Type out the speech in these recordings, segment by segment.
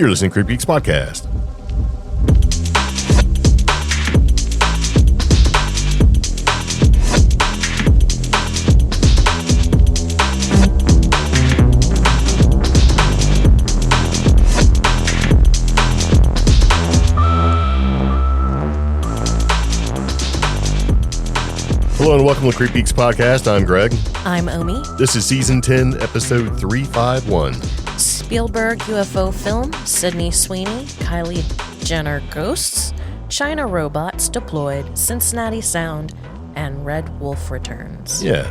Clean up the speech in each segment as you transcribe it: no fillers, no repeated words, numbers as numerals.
You're listening to CreepGeeks Podcast. Hello and welcome to CreepGeeks Podcast. I'm Greg. I'm Omi. This is Season 10, Episode 351. Spielberg UFO film, Sydney Sweeney, Kylie Jenner ghosts, China robots deployed, Cincinnati sound, and Red Wolf returns. Yeah.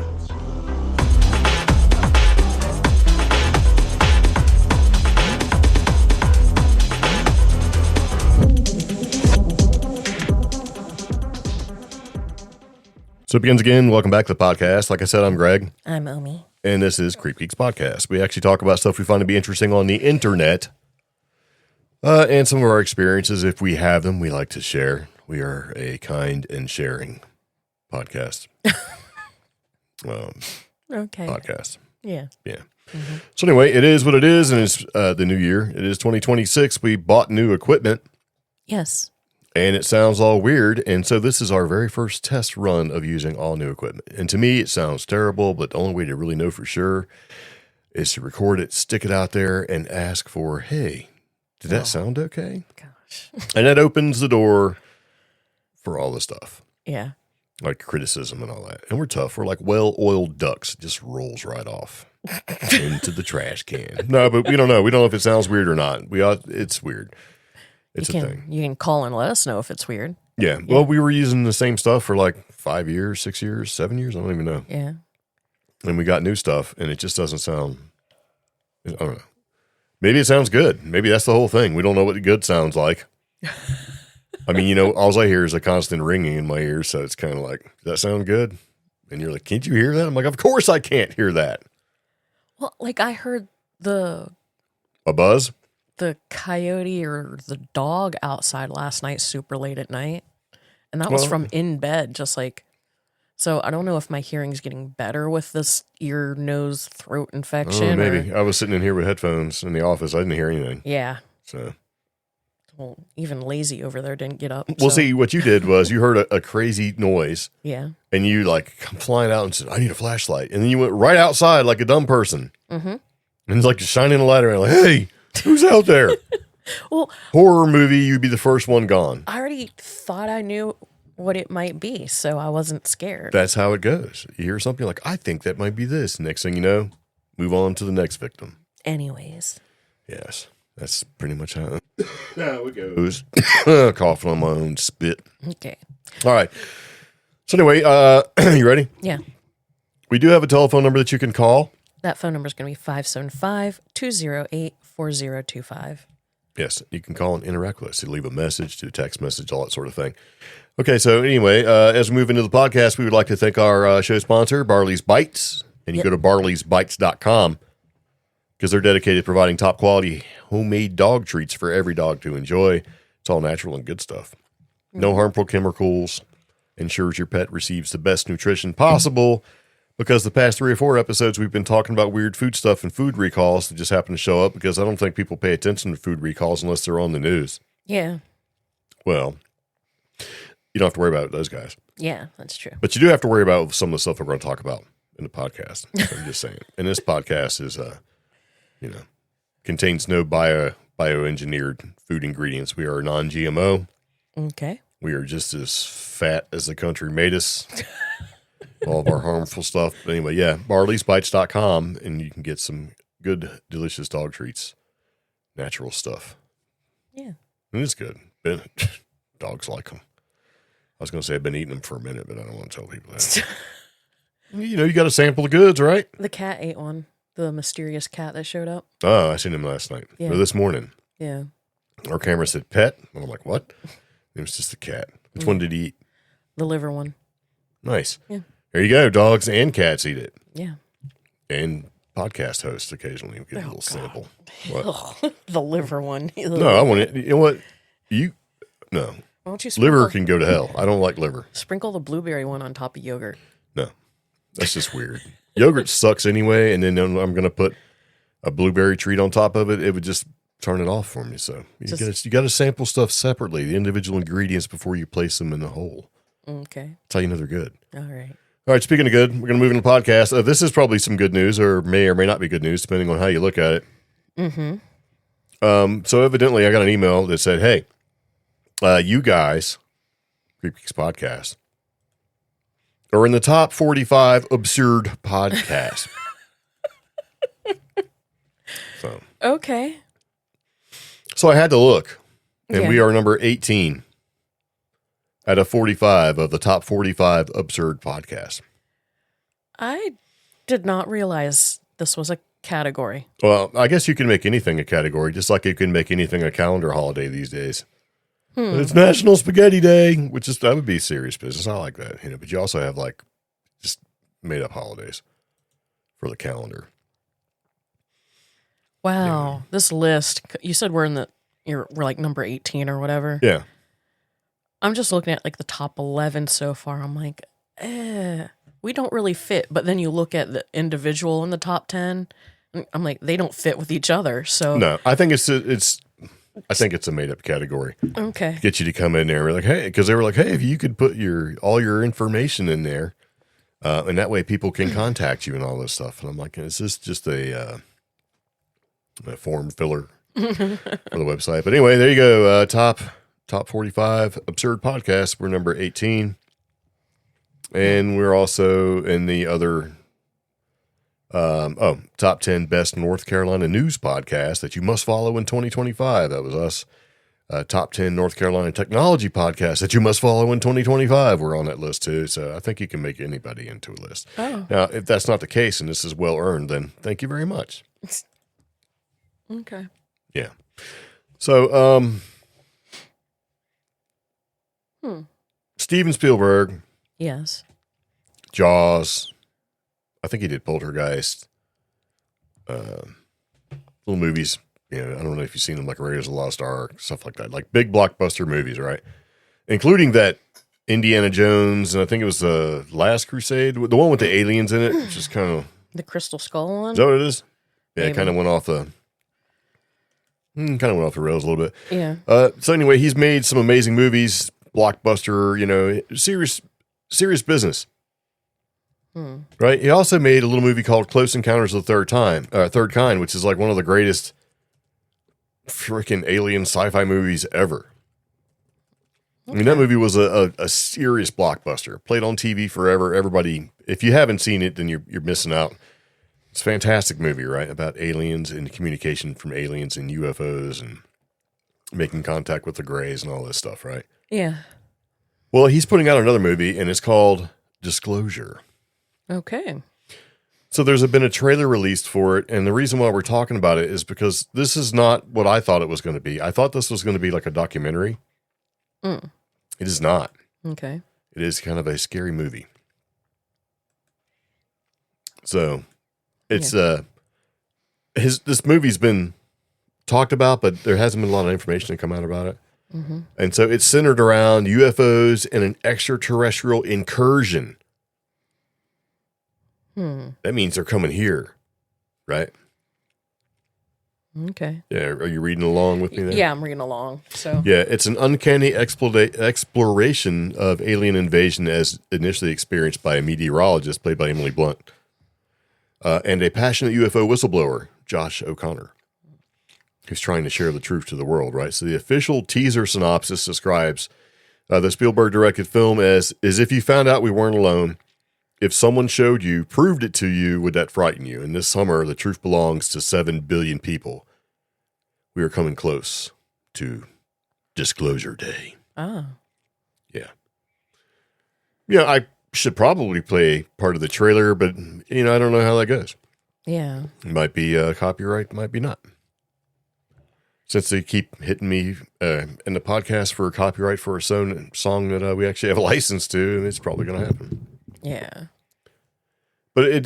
So it begins again. Welcome back to the podcast. Like I said, I'm Greg. I'm Omi. And this is CreepGeeks Podcast. We actually talk about stuff we find to be interesting on the internet. And some of our experiences, if we have them, we like to share. We are a kind and sharing podcast. Okay. Podcast. Yeah. Yeah. Mm-hmm. So anyway, it is what it is, and it's the new year. It is 2026. We bought new equipment. Yes. And it sounds all weird, and so this is our very first test run of using all new equipment. And to me, it sounds terrible, but the only way to really know for sure is to record it, stick it out there, and ask for, hey, did that sound okay? Gosh. And that opens the door for all the stuff. Yeah. Like criticism and all that. And we're tough. We're like well-oiled ducks. It just rolls right off into the trash can. No, but we don't know. We don't know if it sounds weird or not. It's weird. It's a thing. You can call and let us know if it's weird. Yeah. Well, we were using the same stuff for like 5 years, 6 years, 7 years. I don't even know. Yeah. And we got new stuff, and it just doesn't sound, I don't know. Maybe it sounds good. Maybe that's the whole thing. We don't know what the good sounds like. I mean, all I hear is a constant ringing in my ears, so it's kind of like, does that sound good? And you're like, can't you hear that? I'm like, of course I can't hear that. Well, like I heard A buzz? the coyote or the dog outside last night super late at night. And that was from in bed, just like, so I don't know if my hearing's getting better with this ear, nose, throat infection. Maybe. I was sitting in here with headphones in the office. I didn't hear anything. Yeah. So. Well, even lazy over there didn't get up. Well, see, what you did was you heard a crazy noise. Yeah. And you like come flying out and said, I need a flashlight. And then you went right outside like a dumb person. Mm-hmm. And it's like shining a light around like, hey, who's out there? Well, horror movie, you'd be the first one gone. I already thought I knew what it might be, so I wasn't scared. That's how it goes. You hear something like, I think that might be this. Next thing you know, move on to the next victim. Anyways. Yes, that's pretty much how it goes. Coughing on my own spit. Okay. All right. So anyway, you ready? Yeah. We do have a telephone number that you can call. That phone number is going to be 575-208-4025. Yes, you can call and interact with us. You leave a message, do a text message, all that sort of thing. Okay, so anyway, as we move into the podcast, we would like to thank our show sponsor, Barley's Bites. And you go to barleysbites.com because they're dedicated to providing top quality homemade dog treats for every dog to enjoy. It's all natural and good stuff. No harmful chemicals. Ensures your pet receives the best nutrition possible. Because the past 3 or 4 episodes, we've been talking about weird food stuff and food recalls that just happen to show up because I don't think people pay attention to food recalls unless they're on the news. Yeah. Well, you don't have to worry about those guys. Yeah, that's true. But you do have to worry about some of the stuff we're going to talk about in the podcast. I'm just saying. And this podcast is, contains no bioengineered food ingredients. We are non-GMO. Okay. We are just as fat as the country made us. All of our harmful stuff. But anyway, yeah, barleysbites.com, and you can get some good, delicious dog treats. Natural stuff. Yeah. And it's good. Dogs like them. I was going to say I've been eating them for a minute, but I don't want to tell people that. You got to sample the goods, right? The cat ate one. The mysterious cat that showed up. Oh, I seen him last night. Yeah. Or this morning. Yeah. Our camera said pet. And I'm like, what? It was just a cat. Which one did he eat? The liver one. Nice. Yeah. There you go. Dogs and cats eat it. Yeah. And podcast hosts occasionally get a little sample. What? The liver one. No, I want it. You know what? No. Why don't you Liver can go to hell. I don't like liver. Sprinkle the blueberry one on top of yogurt. No. That's just weird. Yogurt sucks anyway, and then I'm going to put a blueberry treat on top of it. It would just turn it off for me. So you got to sample stuff separately, the individual ingredients, before you place them in the whole. Okay. That's how you know they're good. All right. All right, speaking of good, we're going to move into the podcast. This is probably some good news, or may not be good news, depending on how you look at it. Mm-hmm. So evidently, I got an email that said, hey, you guys, CreepGeeks Podcast, are in the top 45 absurd podcasts. So Okay. So I had to look, and Yeah. we are number 18 out of 45 of the top 45 absurd podcasts. I did not realize this was a category. Well, I guess you can make anything a category, just like you can make anything a calendar holiday these days. But it's National Spaghetti Day, that would be serious business. I like that, but you also have like just made up holidays for the calendar. Wow. This list, you said we're like number 18 or whatever. Yeah. I'm just looking at like the top 11 so far. I'm like, we don't really fit. But then you look at the individual in the top 10, and I'm like, they don't fit with each other. So No, I think it's a made up category. Okay. Get you to come in there and be like, hey, because they were like, hey, if you could put all your information in there, and that way people can contact you and all this stuff. And I'm like, is this just a form filler for the website? But anyway, there you go. Top 45 absurd podcasts. We're number 18. And we're also in the other, top 10 best North Carolina news podcast that you must follow in 2025. That was us. Top 10 North Carolina technology podcast that you must follow in 2025. We're on that list too. So I think you can make anybody into a list. Oh. Now, if that's not the case and this is well earned, then thank you very much. Okay. Yeah. So, Steven Spielberg, Yes. Jaws, I think he did Poltergeist, little movies. I don't know if you've seen them, like Raiders of the Lost Ark, stuff like that, like big blockbuster movies, right? Including that Indiana Jones, and I think it was the Last Crusade, the one with the aliens in it, which is kind of The Crystal Skull one? is that what it is? Yeah, Maybe. it kind of went off the rails a little bit. Yeah. So anyway, he's made some amazing movies, blockbuster, serious business. Right? He also made a little movie called Close Encounters of the Third Kind, which is like one of the greatest freaking alien sci-fi movies ever. Okay. I mean, that movie was a serious blockbuster. Played on TV forever. Everybody, if you haven't seen it, then you're missing out. It's a fantastic movie, right? About aliens and communication from aliens and UFOs and making contact with the Greys and all this stuff, right? Yeah. Well, he's putting out another movie, and it's called Disclosure. Okay. So there's been a trailer released for it, and the reason why we're talking about it is because this is not what I thought it was going to be. I thought this was going to be like a documentary. It is not. Okay. It is kind of a scary movie. So it's this movie's been talked about, but there hasn't been a lot of information to come out about it. Mm-hmm. And so it's centered around UFOs and an extraterrestrial incursion. That means they're coming here, right? Okay. Yeah, are you reading along with me there? Yeah, I'm reading along. So Yeah, it's an uncanny exploration of alien invasion as initially experienced by a meteorologist played by Emily Blunt and a passionate UFO whistleblower, Josh O'Connor, who's trying to share the truth to the world, right? So the official teaser synopsis describes the Spielberg-directed film as if you found out we weren't alone. If someone showed you, proved it to you, would that frighten you? And this summer, the truth belongs to 7 billion people. We are coming close to Disclosure Day. Oh. Yeah. Yeah, I should probably play part of the trailer, but, I don't know how that goes. Yeah. It might be copyright, might be not. Since they keep hitting me in the podcast for copyright for a song that we actually have a license to, it's probably going to happen. Yeah. But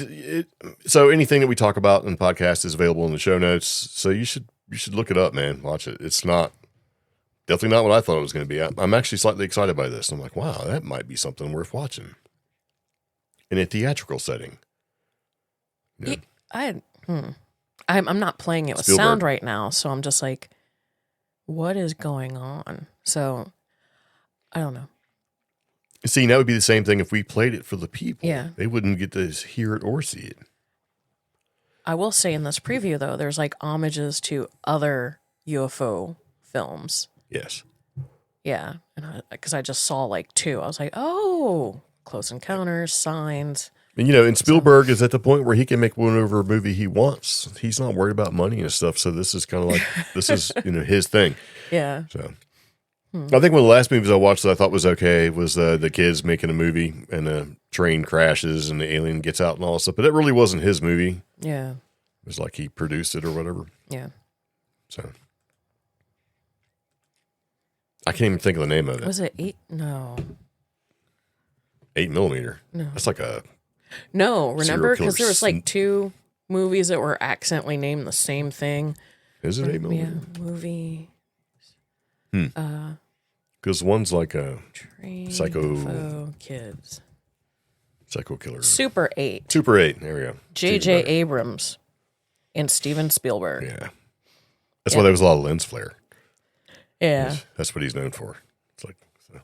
so anything that we talk about in the podcast is available in the show notes. So you should look it up, man. Watch it. It's definitely not what I thought it was going to be. I'm actually slightly excited by this. I'm like, wow, that might be something worth watching in a theatrical setting. Yeah. I I'm not playing it with Spielberg. sound right now, so I'm just like, what is going on? So, I don't know. See, that would be the same thing if we played it for the people. Yeah. They wouldn't get to hear it or see it. I will say in this preview, though, there's like homages to other UFO films. Yes. Yeah. And because I just saw like 2. I was like, oh, Close Encounters, Signs. And, and Spielberg is at the point where he can make whatever movie he wants. He's not worried about money and stuff. So this is kind of like, this is, his thing. Yeah. So I think one of the last movies I watched that I thought was okay was the kids making a movie and the train crashes and the alien gets out and all that stuff. But that really wasn't his movie. Yeah. It was like he produced it or whatever. Yeah. So I can't even think of the name of it. Was it 8? No. 8mm. No. That's like a... No, remember? Serial Because there was like 2 movies that were accidentally named the same thing. Is it 8mm? Yeah, movie. Because one's like a Train Psycho Kids. Psycho killer. Super 8. Super 8. There we go. J.J. Abrams and Steven Spielberg. Yeah. That's why there was a lot of lens flare. Yeah. That's what he's known for. It's like, so.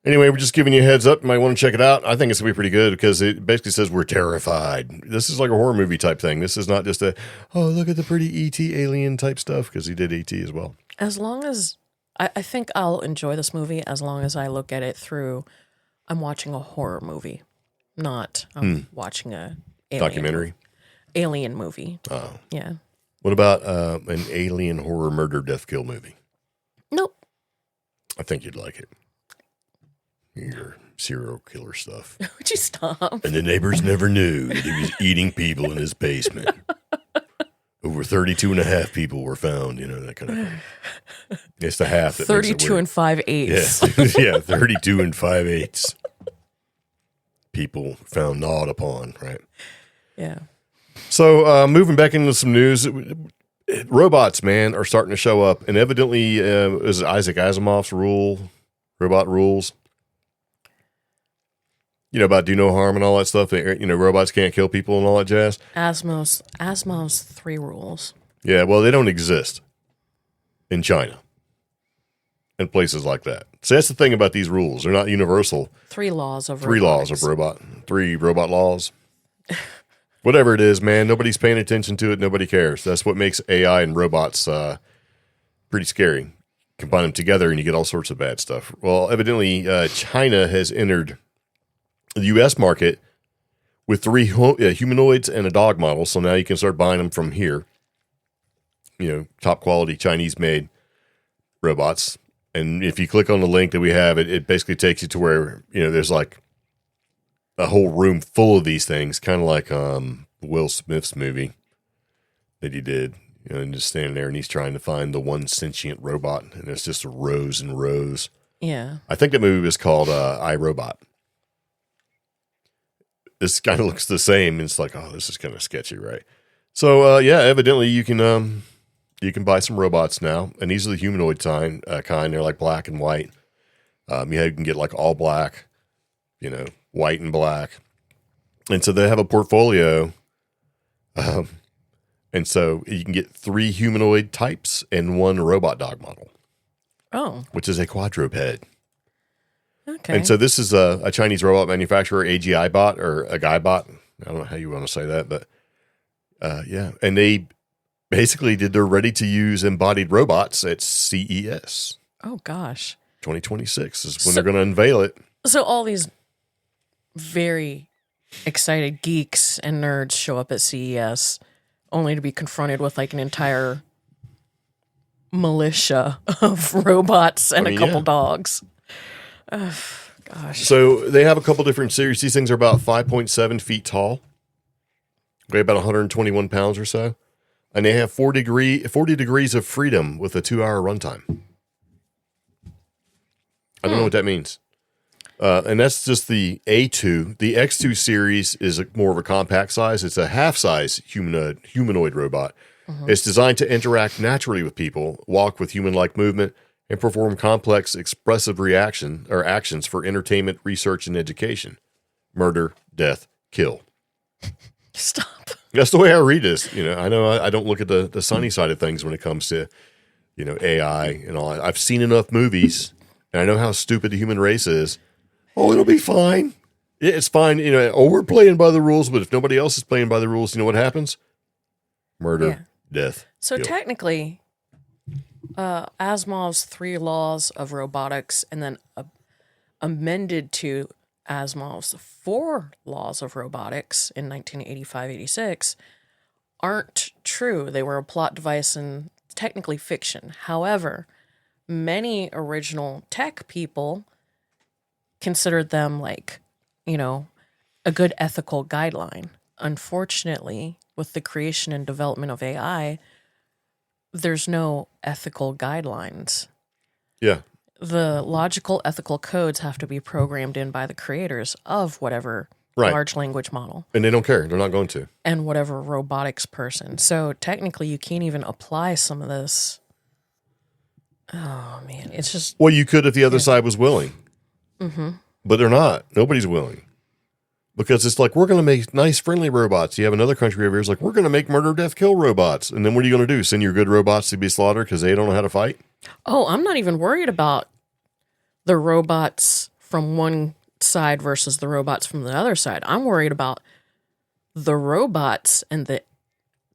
Anyway, we're just giving you a heads up. You might want to check it out. I think it's going to be pretty good because it basically says we're terrified. This is like a horror movie type thing. This is not just a, oh, look at the pretty E.T. alien type stuff because he did E.T. as well. As long as, I think I'll enjoy this movie as long as I look at it through, I'm watching a horror movie, not watching a Documentary? Alien movie. Oh. Yeah. What about an alien horror murder death kill movie? Nope. I think you'd like it. Your serial killer stuff. Would you stop? And the neighbors never knew that he was eating people in his basement. Over 32 and a half people were found, that kind of thing. It's the half that 32 and 5/8. Yeah, 32 and 5/8. People found gnawed upon, right? Yeah. So moving back into some news, robots, man, are starting to show up. And evidently, is it Isaac Asimov's robot rules? About do no harm and all that stuff. Robots can't kill people and all that jazz. Asimov's 3 rules. Yeah, well, they don't exist in China and places like that. So that's the thing about these rules. They're not universal. 3 laws of 3 laws of robot. 3 robot laws. Whatever it is, man, nobody's paying attention to it. Nobody cares. That's what makes AI and robots pretty scary. Combine them together and you get all sorts of bad stuff. Well, evidently, China has entered the U.S. market with 3 humanoids and a dog model. So now you can start buying them from here. Top quality Chinese made robots. And if you click on the link that we have, it basically takes you to where, there's like a whole room full of these things, kind of like Will Smith's movie that he did, and just standing there and he's trying to find the one sentient robot. And it's just rows and rows. Yeah. I think that movie was called iRobot. This kind of looks the same. It's like, oh, this is kind of sketchy, right? So, evidently you can buy some robots now, and these are the humanoid kind. They're like black and white. You can get like all black, white and black. And so they have a portfolio. And so you can get 3 humanoid types and 1 robot dog model. Oh. Which is a quadruped. Okay. And so this is a Chinese robot manufacturer, AGI Bot, or a Guy Bot. I don't know how you want to say that, but yeah. And they basically did their ready-to-use embodied robots at CES. Oh, gosh. 2026 is when they're going to unveil it. So all these very excited geeks and nerds show up at CES only to be confronted with like an entire militia of robots and a couple dogs. Gosh. So they have a couple different series. These things are about 5.7 feet tall, weigh about 121 pounds or so, and they have 40 degrees of freedom with a 2-hour runtime. I don't know what that means. And that's just the A2. The X2 series is more of a compact size. It's a half-size humanoid robot. Mm-hmm. It's designed to interact naturally with people, walk with human-like movement, and perform complex expressive actions for entertainment, research, and education. Murder, death, kill. Stop. That's the way I read this. I know I don't look at the sunny side of things when it comes to, AI and all. I've seen enough movies, and I know how stupid the human race is. Oh, it'll be fine. It's fine. We're playing by the rules, but if nobody else is playing by the rules, you know what happens? Murder, death. So guilt. technically, Asimov's 3 laws of robotics, and then amended to Asimov's 4 laws of robotics in 1985-86, aren't true. They were a plot device and technically fiction. However, many original tech people considered them a good ethical guideline. Unfortunately, with the creation and development of AI, there's no ethical guidelines. Yeah. The logical, ethical codes have to be programmed in by the creators of whatever large language model. And they don't care. They're not going to. And whatever robotics person. So technically, you can't even apply some of this. Oh, man. It's just... Well, you could if the other side was willing. Mm-hmm. But they're not. Nobody's willing. Because it's like, we're going to make nice, friendly robots. You have another country over here, it's like, we're going to make murder, death, kill robots. And then what are you going to do? Send your good robots to be slaughtered because they don't know how to fight? Oh, I'm not even worried about the robots from one side versus the robots from the other side. I'm worried about the robots and the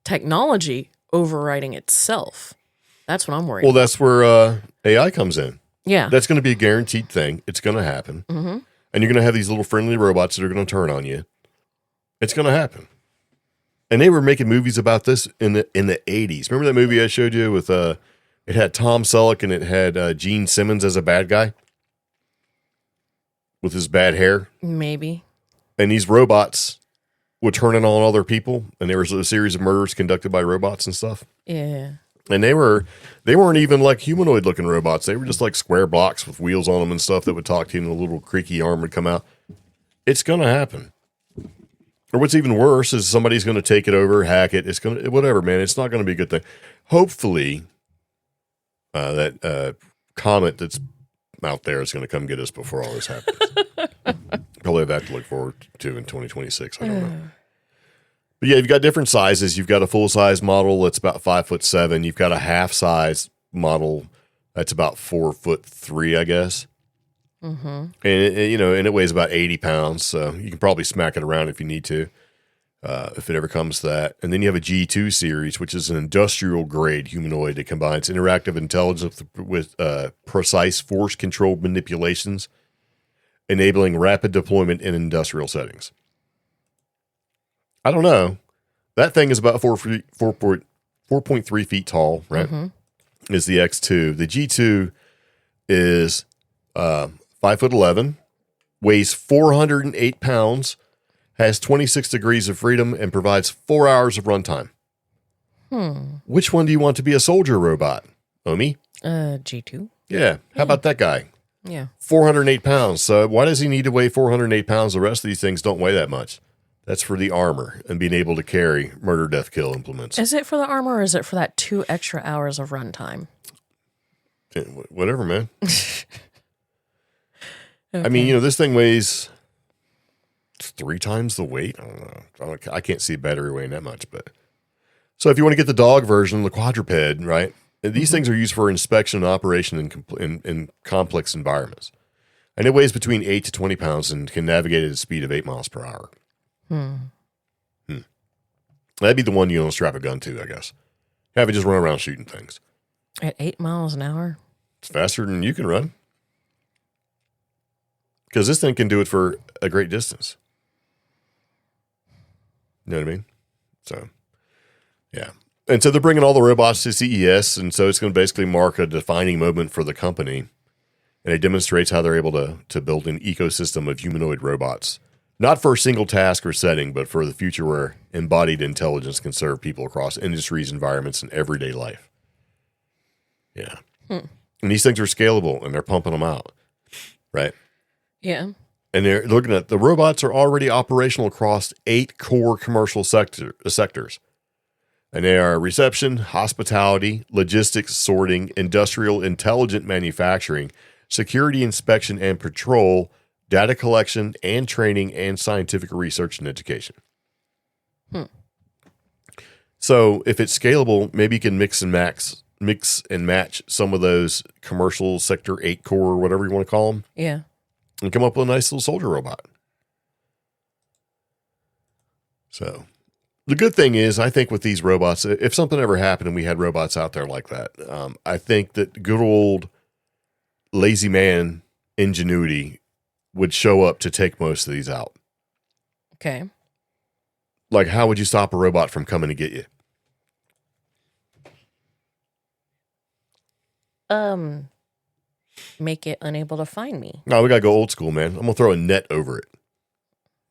technology overriding itself. That's what I'm worried about. Well, that's where AI comes in. Yeah. That's going to be a guaranteed thing. It's going to happen. Mm-hmm. And you're going to have these little friendly robots that are going to turn on you. It's going to happen. And they were making movies about this in the 80s. Remember that movie I showed you with it had Tom Selleck and it had Gene Simmons as a bad guy with his bad hair? Maybe. And these robots would turn it on other people, and there was a series of murders conducted by robots and stuff. Yeah. And they weren't even like humanoid looking robots. They were just like square blocks with wheels on them and stuff that would talk to you, and a little creaky arm would come out. It's going to happen. Or what's even worse is somebody's going to take it over, hack it. It's going to, whatever, man. It's not going to be a good thing. Hopefully, that comet that's out there is going to come get us before all this happens. Probably have that to look forward to in 2026. I don't know. But yeah, you've got different sizes. You've got a full-size model that's about 5'7". You've got a half-size model that's about 4'3", I guess. Mm-hmm. And it weighs about 80 pounds. So you can probably smack it around if you need to, if it ever comes to that. And then you have a G2 series, which is an industrial-grade humanoid that combines interactive intelligence with precise force-controlled manipulations, enabling rapid deployment in industrial settings. I don't know. That thing is about 4.3 feet tall, right? Mm-hmm. Is the X2. The G2 is 5'11", weighs 408 pounds, has 26 degrees of freedom, and provides 4 hours of runtime. Which one do you want to be a soldier robot, Omi? G2. Yeah. How about that guy? Yeah. 408 pounds. So why does he need to weigh 408 pounds? The rest of these things don't weigh that much. That's for the armor and being able to carry murder, death, kill implements. Is it for the armor or is it for that 2 extra hours of runtime? Whatever, man. Okay. I mean, this thing weighs 3 times the weight. I don't know. I can't see a battery weighing that much. But so if you want to get the dog version, the quadruped, right? These things are used for inspection and operation in complex environments. And it weighs between 8 to 20 pounds and can navigate at a speed of 8 miles per hour. That'd be the one you don't strap a gun to, I guess. Have it just run around shooting things. At 8 miles an hour? It's faster than you can run. Because this thing can do it for a great distance. You know what I mean? So, yeah. And so they're bringing all the robots to CES, and so it's going to basically mark a defining moment for the company. And it demonstrates how they're able to build an ecosystem of humanoid robots. Not for a single task or setting, but for the future where embodied intelligence can serve people across industries, environments, and everyday life. Yeah. And these things are scalable, and they're pumping them out. Right? Yeah. And they're looking at the robots are already operational across 8 core commercial sectors. And they are reception, hospitality, logistics, sorting, industrial, intelligent manufacturing, security inspection and patrol, data collection and training, and scientific research and education. So if it's scalable, maybe you can mix and match some of those commercial Sector 8 core, whatever you want to call them. Yeah. And come up with a nice little soldier robot. So the good thing is, I think with these robots, if something ever happened and we had robots out there like that, I think that good old lazy man ingenuity would show up to take most of these out. Okay. Like, how would you stop a robot from coming to get you? Make it unable to find me. No, we got to go old school, man. I'm going to throw a net over it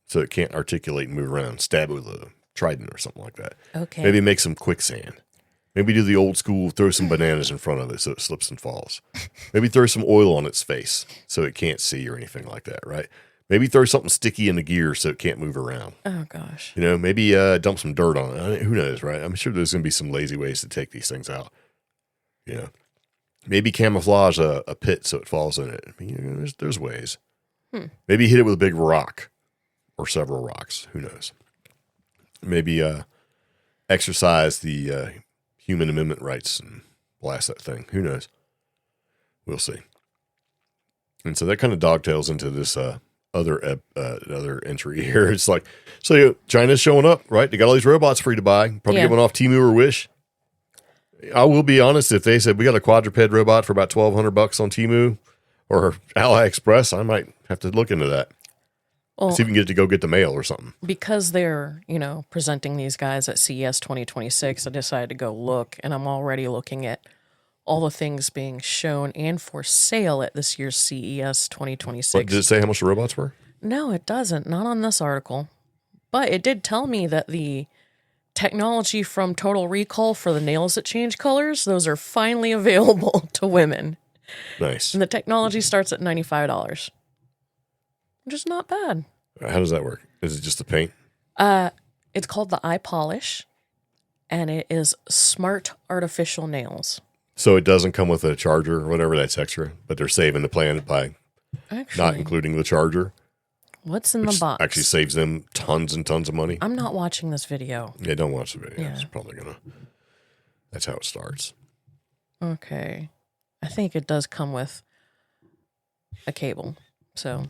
so it can't articulate and move around. Stab it with a trident or something like that. Okay. Maybe make some quicksand. Maybe do the old school, throw some bananas in front of it so it slips and falls. Maybe throw some oil on its face so it can't see or anything like that, right? Maybe throw something sticky in the gear so it can't move around. Oh, gosh. You know, maybe dump some dirt on it. I mean, who knows, right? I'm sure there's going to be some lazy ways to take these things out. You know, maybe camouflage a pit so it falls in it. I mean, you know, there's ways. Maybe hit it with a big rock or several rocks. Who knows? Maybe exercise the human amendment rights and blast that thing. Who knows? We'll see. And so that kind of dogtails into this other entry here. It's like, so China's showing up, right? They got all these robots free to buy. Probably get one off Temu or Wish. I will be honest, if they said we got a quadruped robot for about $1,200 on Temu or AliExpress, I might have to look into that. Well, see if we can get it to go get the mail or something. Because they're, presenting these guys at CES 2026, I decided to go look, and I'm already looking at all the things being shown and for sale at this year's CES 2026. What, did it say how much the robots were? No, it doesn't. Not on this article. But it did tell me that the technology from Total Recall for the nails that change colors, those are finally available to women. Nice. And the technology starts at $95. Which is not bad. How does that work? Is it just the paint? It's called the eye polish, and it is smart artificial nails. So it doesn't come with a charger or whatever, that's extra, but they're saving the planet by not including the charger. What's in the box? Actually saves them tons and tons of money. I'm not watching this video. Yeah, don't watch the video. Yeah. It's probably that's how it starts. Okay. I think it does come with a cable. So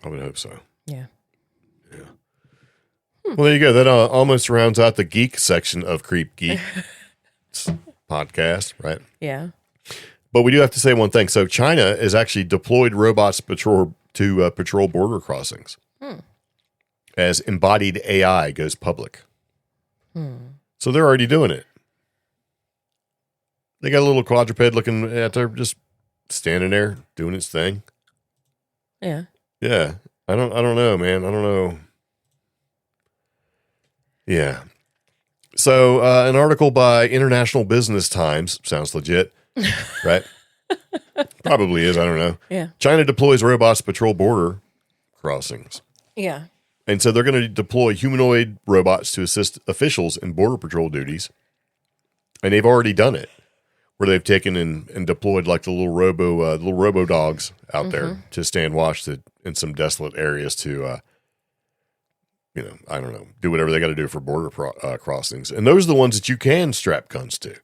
I would hope so. Yeah. Yeah. Well, there you go. That almost rounds out the geek section of Creep Geek podcast, right? Yeah. But we do have to say one thing. So China has actually deployed robots to patrol border crossings as embodied AI goes public. So they're already doing it. They got a little quadruped looking at there, just standing there doing its thing. Yeah. Yeah. I don't know, man. I don't know. Yeah. So an article by International Business Times sounds legit, right? Probably is. I don't know. Yeah. China deploys robots to patrol border crossings. Yeah. And so they're going to deploy humanoid robots to assist officials in border patrol duties. And they've already done it, where they've taken and deployed like the little robo dogs out there to stand watch in some desolate areas to, I don't know, do whatever they got to do for border crossings. And those are the ones that you can strap guns to.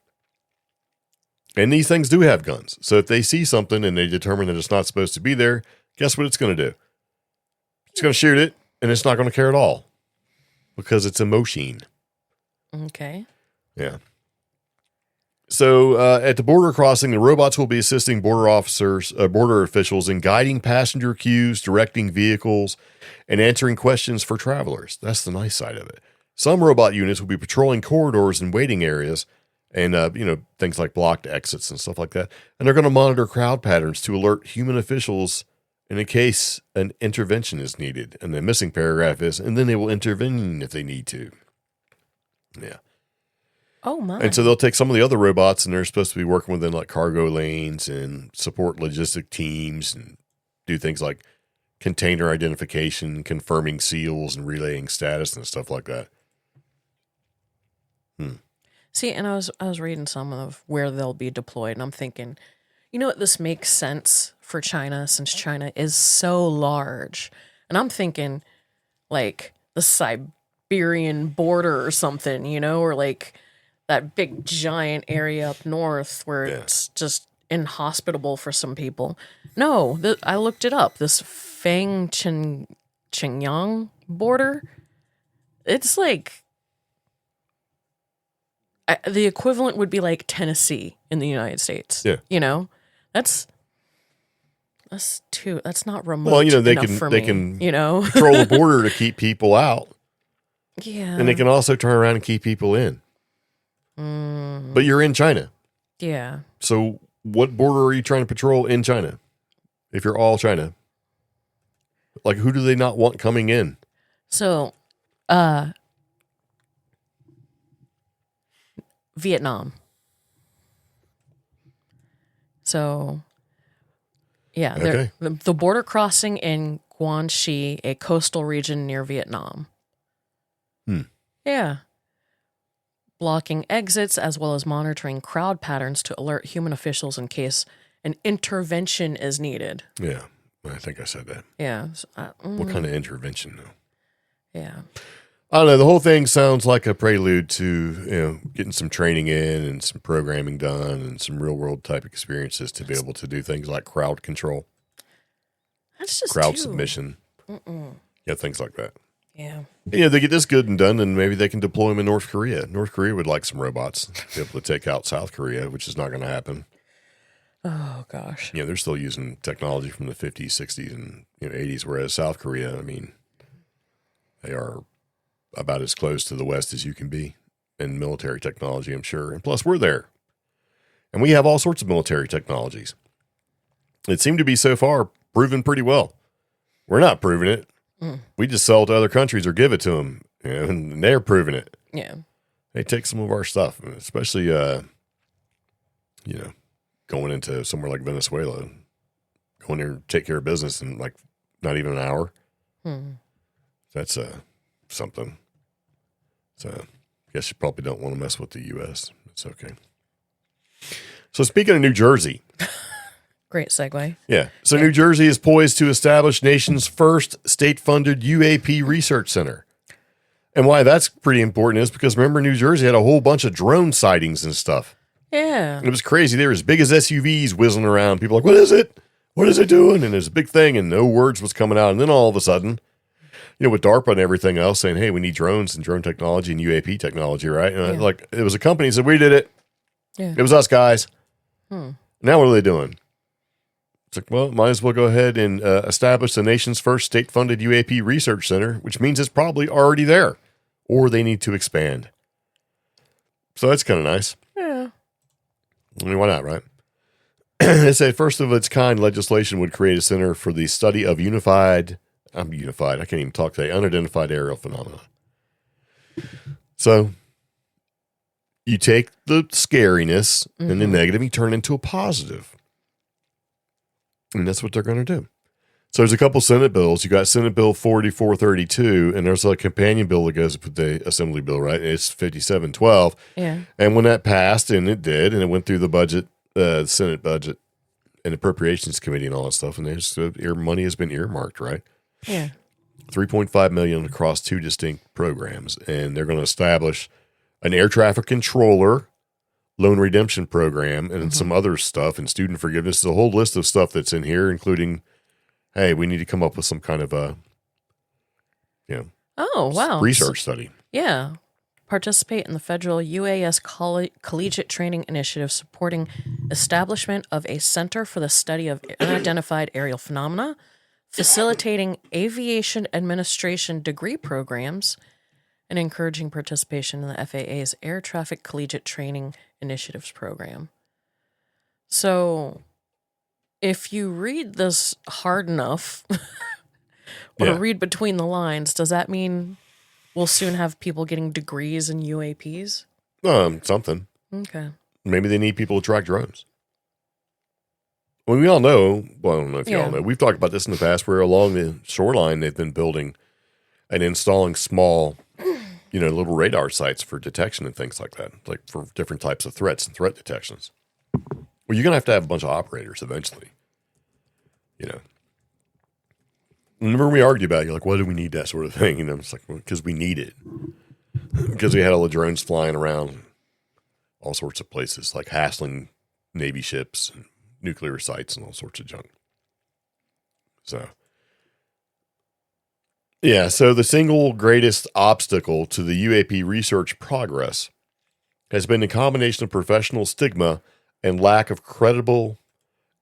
And these things do have guns. So if they see something and they determine that it's not supposed to be there, guess what it's going to do? It's going to shoot it, and it's not going to care at all because it's a machine. Okay. Yeah. So at the border crossing, the robots will be assisting border officials in guiding passenger queues, directing vehicles, and answering questions for travelers. That's the nice side of it. Some robot units will be patrolling corridors and waiting areas and, things like blocked exits and stuff like that. And they're going to monitor crowd patterns to alert human officials in case an intervention is needed. And the missing paragraph is, and then they will intervene if they need to. Yeah. Oh, my. And so they'll take some of the other robots and they're supposed to be working within like cargo lanes and support logistic teams and do things like container identification, confirming seals and relaying status and stuff like that. See, and I was reading some of where they'll be deployed, and I'm thinking, you know what, this makes sense for China since China is so large. And I'm thinking like the Siberian border or something, or like that big giant area up north where it's just inhospitable for some people. No, I looked it up. This Fang-Chengyang border, it's like the equivalent would be like Tennessee in the United States. Yeah. You know, that's not remote. Well, you know, they me, can you know, control the border to keep people out. Yeah. And they can also turn around and keep people in. But you're in China. Yeah. So what border are you trying to patrol in China? If you're all China. Like, who do they not want coming in? So, Vietnam. So, yeah, okay. the border crossing in Guangxi, a coastal region near Vietnam. Yeah. Blocking exits as well as monitoring crowd patterns to alert human officials in case an intervention is needed. Yeah, I think I said that. Yeah. What kind of intervention, though? Yeah. I don't know. The whole thing sounds like a prelude to, getting some training in and some programming done and some real world type experiences to be able to do things like crowd control. That's just crowd submission. Yeah, things like that. Yeah. They get this good and done, and maybe they can deploy them in North Korea. North Korea would like some robots to be able to take out South Korea, which is not going to happen. Oh, gosh. They're still using technology from the 50s, 60s, and 80s, whereas South Korea, I mean, they are about as close to the West as you can be in military technology, I'm sure. And plus, we're there. And we have all sorts of military technologies. It seemed to be so far proven pretty well. We're not proving it. We just sell it to other countries or give it to them, and they're proving it. Yeah. They take some of our stuff, especially, going into somewhere like Venezuela, going there and take care of business in like not even an hour. That's something. So I guess you probably don't want to mess with the U.S. It's okay. So speaking of New Jersey. Great segue. Yeah. So New Jersey is poised to establish nation's first state-funded UAP research center. And why that's pretty important is because remember New Jersey had a whole bunch of drone sightings and stuff. Yeah. And it was crazy. They were as big as SUVs whizzing around. People were like, what is it? What is it doing? And it was a big thing and no words was coming out. And then all of a sudden, with DARPA and everything else saying, hey, we need drones and drone technology and UAP technology, right? And it was a company that said, we did it. Yeah. It was us guys. Now what are they doing? It's like, well, might as well go ahead and establish the nation's first state-funded UAP research center, which means it's probably already there, or they need to expand. So that's kind of nice. Yeah. I mean, why not, right? They say first of its kind legislation would create a center for the study of I can't even talk today, unidentified aerial phenomena. So you take the scariness and the negative, you turn it into a positive. And that's what they're going to do. So there's a couple Senate bills. You got Senate Bill 4432, and there's a companion bill that goes with the Assembly bill, right? It's 5712. Yeah. And when that passed, and it did, and it went through the budget, Senate budget, and Appropriations Committee and all that stuff, and there's money has been earmarked, right? Yeah. $3.5 million across two distinct programs, and they're going to establish an air traffic controller, loan redemption program, and some other stuff, and student forgiveness. There's a whole list of stuff that's in here, including, hey, we need to come up with some kind of research study. Yeah. Participate in the federal UAS collegiate training initiative supporting establishment of a center for the study of unidentified aerial phenomena, facilitating aviation administration degree programs, and encouraging participation in the FAA's Air Traffic Collegiate Training Initiatives program. So, if you read this hard enough, or read between the lines, does that mean we'll soon have people getting degrees in UAPs? Something. Okay. Maybe they need people to track drones. Well, we all know, I don't know if you all know, we've talked about this in the past where along the shoreline they've been building and installing small little radar sites for detection and things like that, like for different types of threats and threat detections. Well, you're going to have a bunch of operators eventually. Remember we argued about it, you're like, why do we need that sort of thing? It's like, well, because we need it. Because we had all the drones flying around all sorts of places, like hassling Navy ships and nuclear sites and all sorts of junk. So, yeah, so the single greatest obstacle to the UAP research progress has been the combination of professional stigma and lack of credible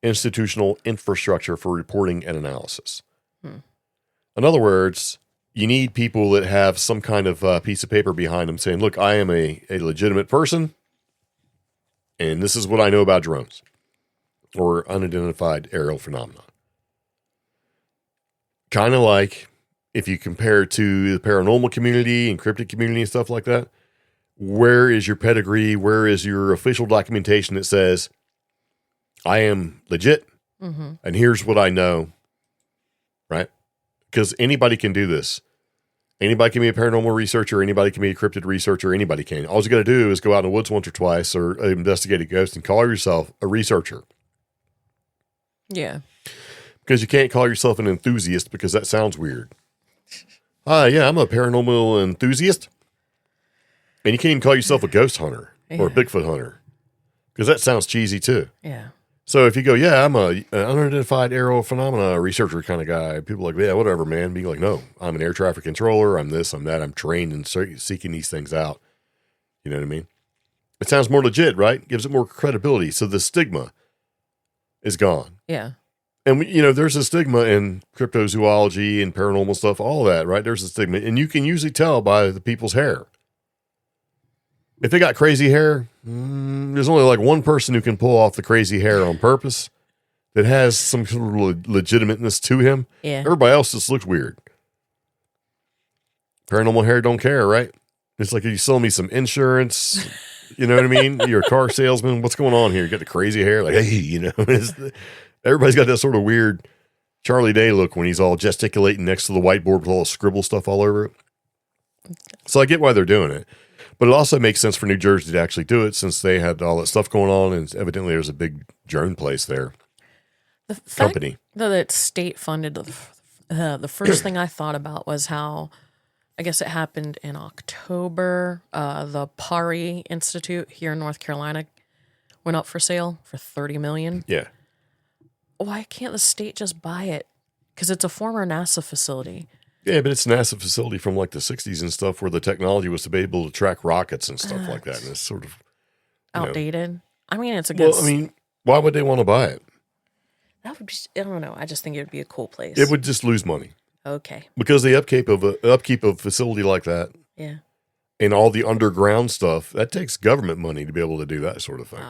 institutional infrastructure for reporting and analysis. In other words, you need people that have some kind of piece of paper behind them saying, look, I am a legitimate person, and this is what I know about drones or unidentified aerial phenomena. Kind of like if you compare to the paranormal community and cryptid community and stuff like that, where is your pedigree? Where is your official documentation that says, I am legit, and here's what I know, right? Because anybody can do this. Anybody can be a paranormal researcher. Anybody can be a cryptid researcher. Anybody can. All you got to do is go out in the woods once or twice or investigate a ghost and call yourself a researcher. Yeah. Because you can't call yourself an enthusiast because that sounds weird. Yeah, I'm a paranormal enthusiast. And you can't even call yourself a ghost hunter or a Bigfoot hunter because that sounds cheesy too. Yeah. So if you go, yeah, I'm an unidentified aerial phenomena researcher kind of guy, people are like, yeah, whatever, man. Being like, no, I'm an air traffic controller. I'm this, I'm that. I'm trained in seeking these things out. You know what I mean? It sounds more legit, right? Gives it more credibility. So the stigma is gone. Yeah. And, there's a stigma in cryptozoology and paranormal stuff, all that, right? There's a stigma. And you can usually tell by the people's hair. If they got crazy hair, there's only like one person who can pull off the crazy hair on purpose that has some sort of legitimateness to him. Yeah. Everybody else just looks weird. Paranormal hair don't care, right? It's like, you sell me some insurance. You know what I mean? You're a car salesman. What's going on here? You got the crazy hair. Like, hey, everybody's got that sort of weird Charlie Day look when he's all gesticulating next to the whiteboard with all the scribble stuff all over it. So I get why they're doing it. But it also makes sense for New Jersey to actually do it since they had all that stuff going on, and evidently there's a big drone place there. The fact that it's state funded, the first thing I thought about was how, I guess it happened in October, the PARI Institute here in North Carolina went up for sale for $30 million. Yeah. Why can't the state just buy it? Because it's a former NASA facility. Yeah, but it's a NASA facility from like the 60s and stuff where the technology was to be able to track rockets and stuff like that. And it's sort of outdated. I mean, it's a good. Well, why would they want to buy it? That would be, I don't know. I just think it would be a cool place. It would just lose money. Okay. Because the upkeep of a facility like that. Yeah. And all the underground stuff, that takes government money to be able to do that sort of thing.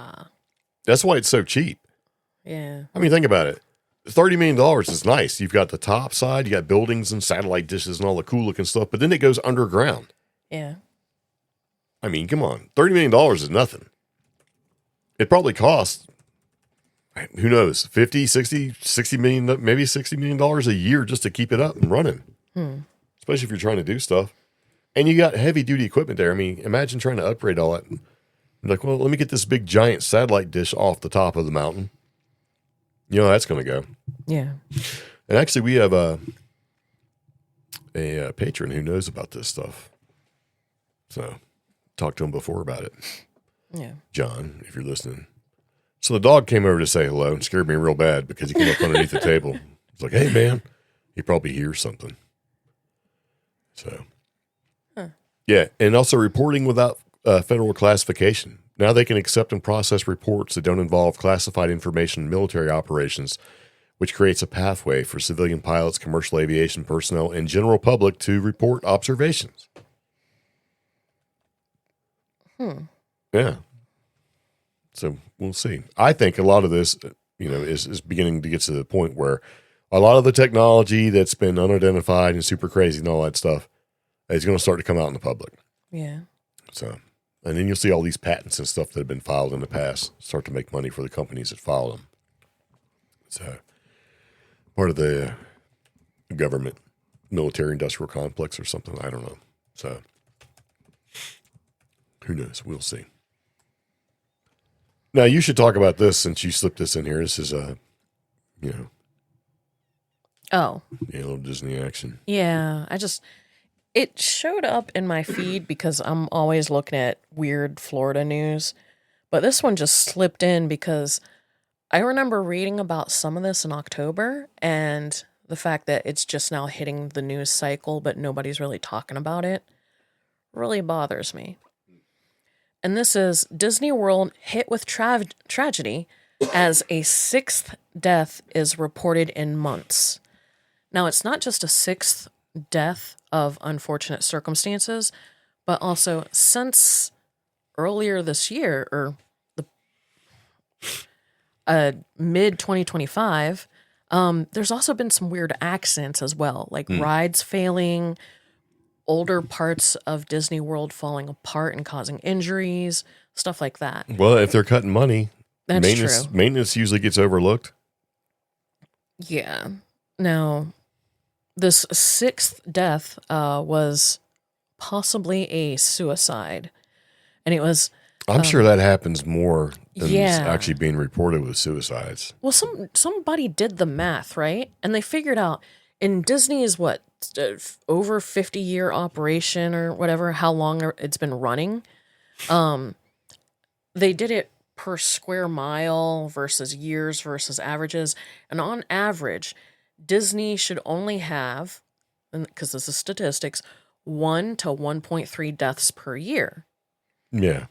That's why it's so cheap. Yeah. I mean, think about it. $30 million is nice. You've got the top side, you got buildings and satellite dishes and all the cool looking stuff, but then it goes underground. Yeah. I mean, come on. $30 million is nothing. It probably costs, who knows, 50, 60 million, maybe $60 million a year just to keep it up and running. Especially if you're trying to do stuff. And you got heavy duty equipment there. I mean, imagine trying to upgrade all that. You're like, well, let me get this big giant satellite dish off the top of the mountain. You know how that's going to go. Yeah. And actually, we have a patron who knows about this stuff. So, talked to him before about it. Yeah. John, if you're listening. So, the dog came over to say hello and scared me real bad because he came up underneath the table. He's like, hey, man. He probably hears something. So, yeah. And also reporting without federal classification. Now they can accept and process reports that don't involve classified information in military operations, which creates a pathway for civilian pilots, commercial aviation personnel, and general public to report observations. Yeah. So we'll see. I think a lot of this, is beginning to get to the point where a lot of the technology that's been unidentified and super crazy and all that stuff is going to start to come out in the public. Yeah. So... And then you'll see all these patents and stuff that have been filed in the past start to make money for the companies that file them. So, part of the government, military industrial complex or something. I don't know. So, who knows? We'll see. Now, you should talk about this since you slipped this in here. This is a little Disney action. Yeah. It showed up in my feed because I'm always looking at weird Florida news. But this one just slipped in because I remember reading about some of this in October, and the fact that it's just now hitting the news cycle, but nobody's really talking about it, really bothers me. And this is Disney World hit with tragedy as a 6th death is reported in months. Now, it's not just a 6th death of unfortunate circumstances, but also since earlier this year, or the mid 2025, there's also been some weird accidents as well, like rides failing, older parts of Disney World falling apart and causing injuries, stuff like that. Well, if they're cutting money, That's true. Maintenance usually gets overlooked. Yeah. Now, this 6th death was possibly a suicide. And it was... I'm sure that happens more than Yeah. actually being reported with suicides. Well, somebody did the math, right? And they figured out in Disney's, over 50-year operation or whatever, how long it's been running. They did it per square mile versus years versus averages. And on average, Disney should only have, because this is statistics, 1 to 1.3 deaths per year. Yeah.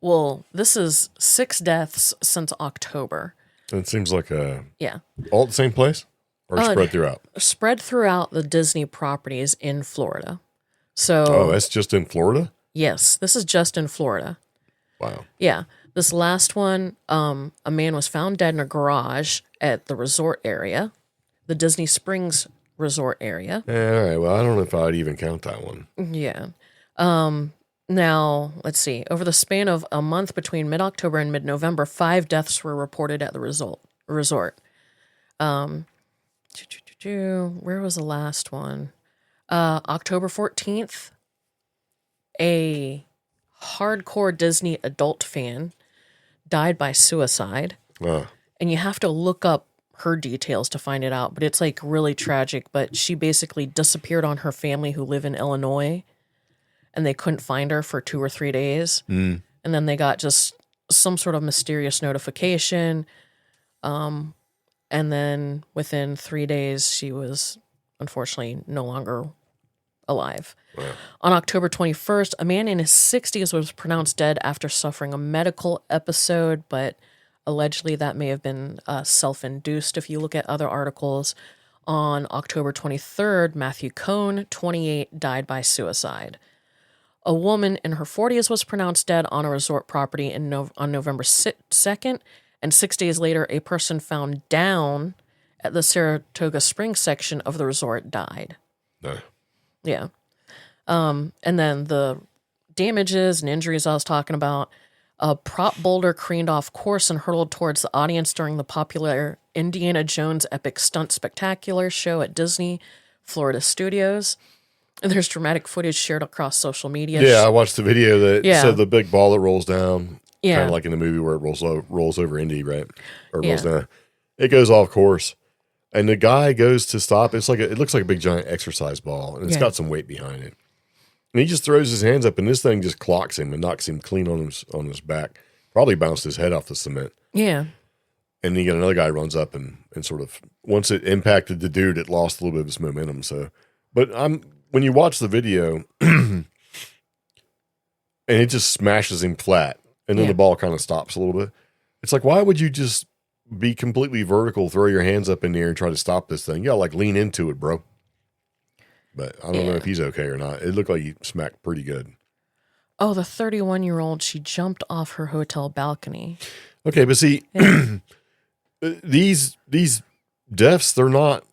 Well, this is 6 deaths since October. It seems like Yeah. all at the same place or spread throughout? Spread throughout the Disney properties in Florida. So, Oh, that's just in Florida? yes, this is just in Florida. Wow. Yeah. This last one, a man was found dead in a garage at the resort area, the Disney Springs resort area. All right. Well, I don't know if I'd even count that one. Yeah. Now, let's see. Over the span of a month between mid-October and mid-November, 5 deaths were reported at the resort. Where was the last one? October 14th, a hardcore Disney adult fan died by suicide. And you have to look up her details to find it out, but it's like really tragic. But she basically disappeared on her family who live in Illinois, and they couldn't find her for 2 or 3 days. And then they got just some sort of mysterious notification. And then within 3 days, she was unfortunately no longer alive. Wow. On October 21st, a man in his 60s was pronounced dead after suffering a medical episode, but allegedly that may have been self-induced. If you look at other articles, on October 23rd, Matthew Cohn, 28, died by suicide. A woman in her 40s was pronounced dead on a resort property on November 2nd, and 6 days later, a person found down at the Saratoga Springs section of the resort died. No. Yeah. And then the damages and injuries I was talking about, a prop boulder careened off course and hurtled towards the audience during the popular Indiana Jones Epic Stunt Spectacular show at Disney Florida Studios. And there's dramatic footage shared across social media. Yeah, I watched the video that said the big ball that rolls down. Yeah. Kind of like in the movie where it rolls over Indy, right? Or rolls down. It goes off course. And the guy goes to stop. It looks like a big giant exercise ball, and it's got some weight behind it. And he just throws his hands up, and this thing just clocks him and knocks him clean on his back. Probably bounced his head off the cement. Yeah. And then you get another guy runs up and sort of, once it impacted the dude, it lost a little bit of its momentum. So, but when you watch the video, and it just smashes him flat, and then the ball kind of stops a little bit. It's like, why would you just be completely vertical, throw your hands up in the air and try to stop this thing? You gotta like lean into it, bro. But I don't know if he's okay or not. It looked like he smacked pretty good. Oh, the 31-year-old, she jumped off her hotel balcony. Okay, but see, these deaths, they're not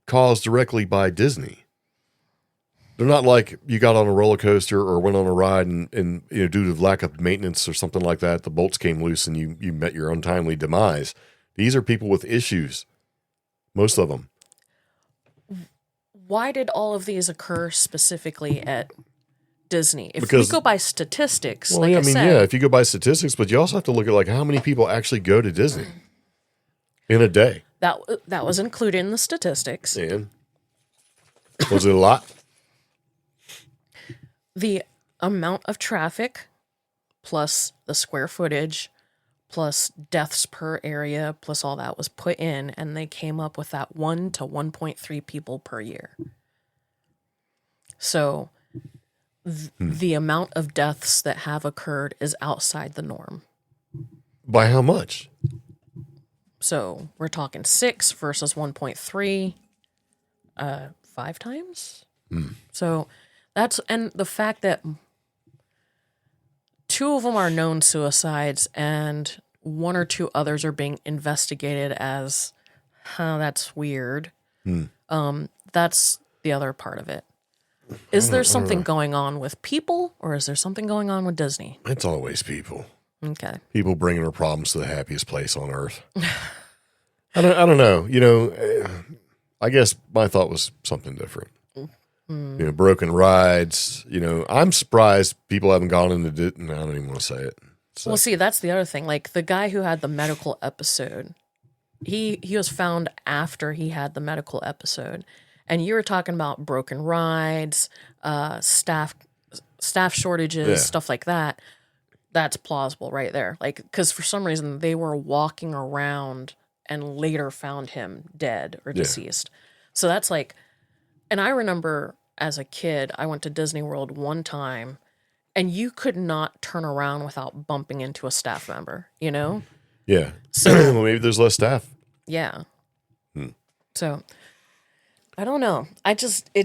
caused directly by Disney. They're not like you got on a roller coaster or went on a ride and due to lack of maintenance or something like that, the bolts came loose and you met your untimely demise. These are people with issues, most of them. Why did all of these occur specifically at Disney? If Because, we go by statistics, well, like I said, if you go by statistics, but you also have to look at like how many people actually go to Disney in a day. that was included in the statistics. And was it a lot? The amount of traffic plus the square footage, plus deaths per area, plus all that was put in, and they came up with that 1 to 1.3 people per year. So the amount of deaths that have occurred is outside the norm. By how much? So we're talking 6 versus 1.3, 5 times. So that's, and the fact that 2 of them are known suicides and 1 or 2 others are being investigated as, that's weird. That's the other part of it. Is there something going on with people, or is there something going on with Disney? It's always people. Okay. People bringing their problems to the happiest place on earth. I don't know. You know, I guess my thought was something different. You know, broken rides. You know, I'm surprised people haven't gone into it. I don't even want to say it. So. Well, see, that's the other thing. Like the guy who had the medical episode, he was found after he had the medical episode, and you were talking about broken rides, staff shortages, stuff like that. That's plausible right there. Like, because for some reason they were walking around and later found him dead or deceased. So that's like, and I remember as a kid, I went to Disney World one time, and you could not turn around without bumping into a staff member, you know? Yeah. So well, maybe there's less staff. Yeah. So I don't know. It does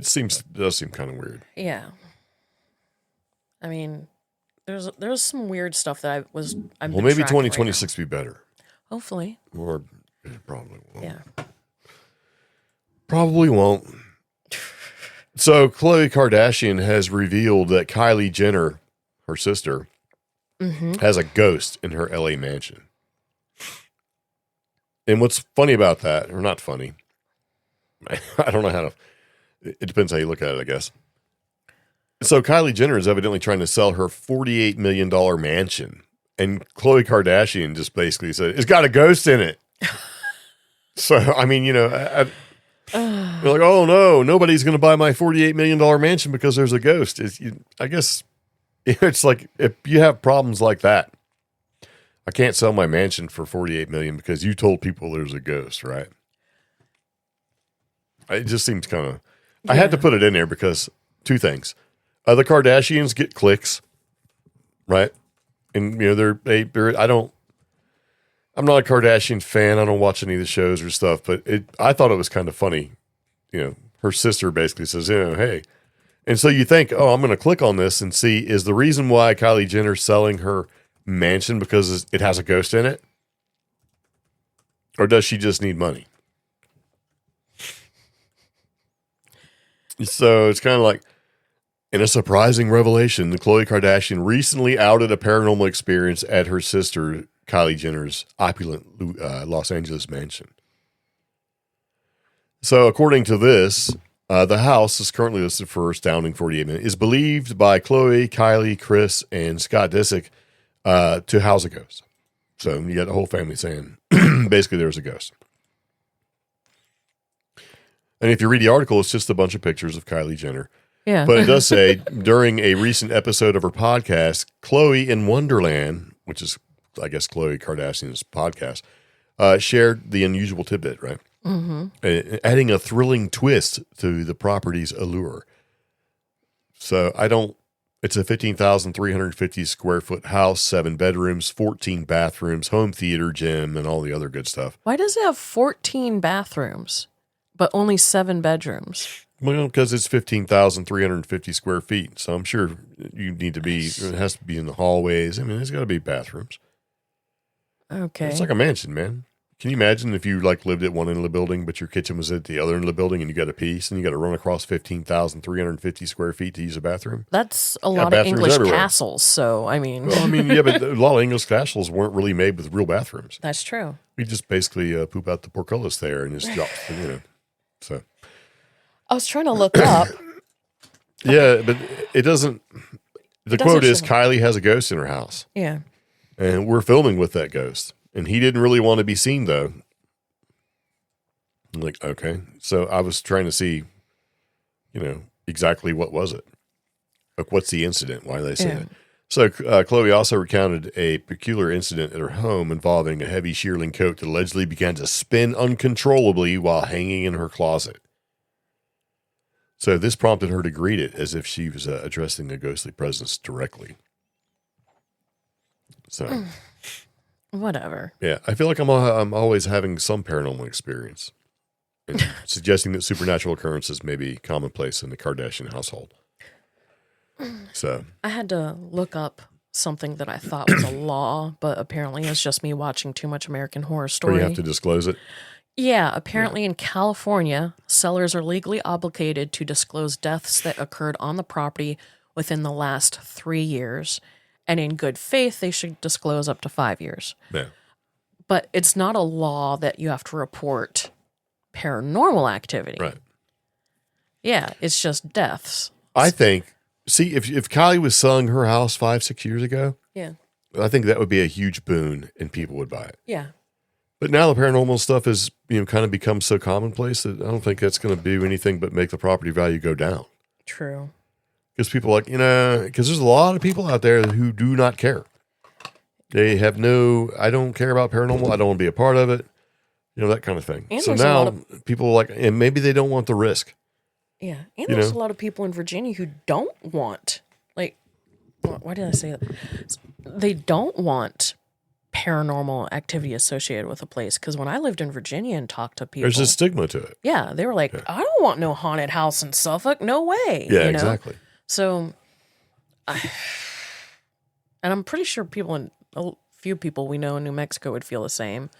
seem kind of weird. Yeah. I mean, there's some weird stuff that I'm well, maybe 2026 will be better. Hopefully. Or it probably won't. Yeah. Probably won't. So Khloe Kardashian has revealed that Kylie Jenner, her sister, has a ghost in her LA mansion. And what's funny about that, or not funny, I don't know how to, it depends how you look at it, I guess. So Kylie Jenner is evidently trying to sell her $48 million mansion. And Khloe Kardashian just basically said, it's got a ghost in it. So, I mean, you know, you're like, oh no, nobody's going to buy my $48 million mansion because there's a ghost. I guess it's like, if you have problems like that, I can't sell my mansion for $48 million because you told people there's a ghost, right? It just seems kind of, I had to put it in there because 2 things. The Kardashians get clicks, right? And, you know, I'm not a Kardashian fan. I don't watch any of the shows or stuff, but I thought it was kind of funny. You know, her sister basically says, you know, hey. And so you think, oh, I'm going to click on this and see, is the reason why Kylie Jenner's selling her mansion because it has a ghost in it? Or does she just need money? So it's kind of like, in a surprising revelation, Khloe Kardashian recently outed a paranormal experience at her sister Kylie Jenner's opulent Los Angeles mansion. So according to this, the house is currently listed for astounding $48 million. Is believed by Khloe, Kylie, Chris, and Scott Disick to house a ghost. So you got the whole family saying, basically there's a ghost. And if you read the article, it's just a bunch of pictures of Kylie Jenner. Yeah. But it does say, during a recent episode of her podcast, Khloe in Wonderland, which is, I guess, Khloe Kardashian's podcast, shared the unusual tidbit, right? Adding a thrilling twist to the property's allure. So it's a 15,350 square foot house, 7 bedrooms, 14 bathrooms, home theater, gym, and all the other good stuff. Why does it have 14 bathrooms, but only 7 bedrooms? Well, because it's 15,350 square feet. So I'm sure it has to be in the hallways. I mean, there's got to be bathrooms. Okay. It's like a mansion, man. Can you imagine if you lived at one end of the building, but your kitchen was at the other end of the building and you got a piece and you got to run across 15,350 square feet to use a bathroom? That's a lot of English everywhere. castles. So, I mean. Well, I mean, yeah, but a lot of English castles weren't really made with real bathrooms. That's true. We just basically poop out the portcullis there and just drop, so. I was trying to look up. Yeah, but it doesn't. The quote is, Kylie has a ghost in her house. Yeah. And we're filming with that ghost. And he didn't really want to be seen, though. I'm like, okay. So I was trying to see, exactly what was it? Like, what's the incident? Why did they say that? So Chloe also recounted a peculiar incident at her home involving a heavy shearling coat that allegedly began to spin uncontrollably while hanging in her closet. So this prompted her to greet it as if she was addressing a ghostly presence directly. So, whatever. Yeah, I feel like I'm always having some paranormal experience, and suggesting that supernatural occurrences may be commonplace in the Kardashian household. So I had to look up something that I thought was a law, but apparently it's just me watching too much American Horror Story. or you have to disclose it. Yeah, apparently in California, sellers are legally obligated to disclose deaths that occurred on the property within the last 3 years. And in good faith, they should disclose up to 5 years. Yeah. But it's not a law that you have to report paranormal activity. Right. Yeah, it's just deaths. I think, see, if Kylie was selling her house 5-6 years ago, Yeah. I think that would be a huge boon and people would buy it. Yeah. But now the paranormal stuff is, kind of become so commonplace that I don't think that's going to do anything but make the property value go down. True. Because people because there's a lot of people out there who do not care. They have I don't care about paranormal. I don't want to be a part of it. That kind of thing. And so there's a now lot of- people and maybe they don't want the risk. Yeah. And there's a lot of people in Virginia who don't want, why did I say that? They don't want paranormal activity associated with a place. Because when I lived in Virginia and talked to people, There's a stigma to it. yeah, they were like, I don't want no haunted house in Suffolk. No way. Yeah, exactly. So, and I'm pretty sure a few people we know in New Mexico would feel the same.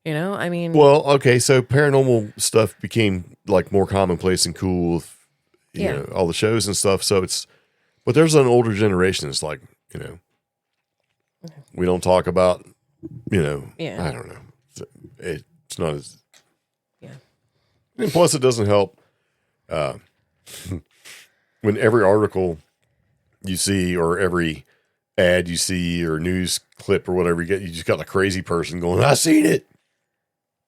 I mean. Well, okay, so paranormal stuff became more commonplace and cool with, all the shows and stuff. So but there's an older generation that's we don't talk about, I don't know. It's not as. Yeah. And plus, it doesn't help when every article you see or every ad you see or news clip or whatever you get, you just got a crazy person going, I seen it.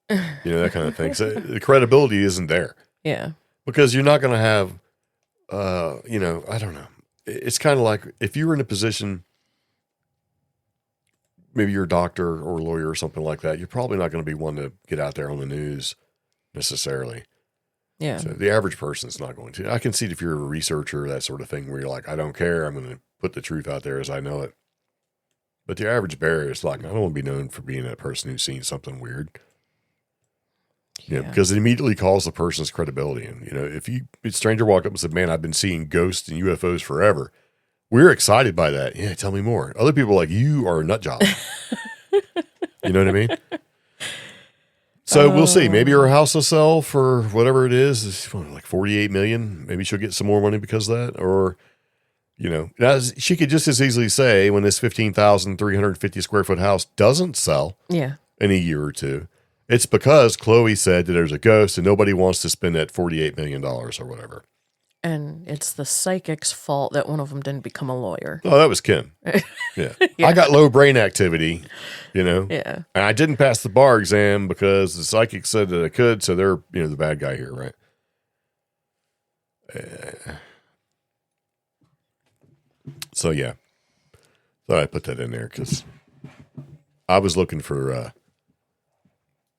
That kind of thing. So the credibility isn't there. Yeah. Because you're not going to have, I don't know. It's kind of like if you were in a position, maybe you're a doctor or a lawyer or something like that, you're probably not going to be one to get out there on the news necessarily. Yeah. So the average person's not going to. I can see it if you're a researcher, that sort of thing, where you're like, I don't care. I'm going to put the truth out there as I know it. But the average bear is like, I don't want to be known for being that person who's seen something weird. Yeah. Because it immediately calls the person's credibility. And, if a stranger walked up and said, man, I've been seeing ghosts and UFOs forever. We're excited by that. Yeah, tell me more. Other people are like, you are a nut job. You know what I mean? So we'll see. Maybe her house will sell for whatever it is. It's like $48 million. Maybe she'll get some more money because of that. Or, she could just as easily say when this 15,350 square foot house doesn't sell in a year or two, it's because Chloe said that there's a ghost and nobody wants to spend that $48 million or whatever. And it's the psychic's fault that one of them didn't become a lawyer. Oh, that was Kim. Yeah. I got low brain activity, Yeah. And I didn't pass the bar exam because the psychic said that I could. So they're, the bad guy here, right? So, yeah. Thought I'd put that in there because I was looking for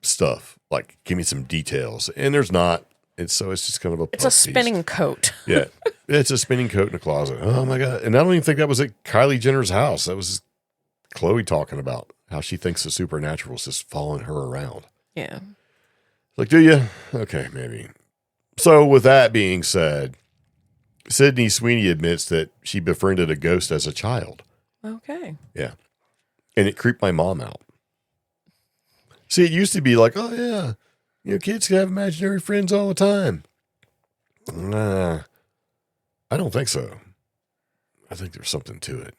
stuff. Like, give me some details. And there's not. It's just kind of a. It's a spinning coat. Yeah, it's a spinning coat in a closet. Oh my god! And I don't even think that was at Kylie Jenner's house. That was Chloe talking about how she thinks the supernatural is just following her around. Yeah. Like, do you? Okay, maybe. So, with that being said, Sydney Sweeney admits that she befriended a ghost as a child. Okay. Yeah, and it creeped my mom out. See, it used to be like, oh yeah. Kids can have imaginary friends all the time. Nah, I don't think so. I think there's something to it.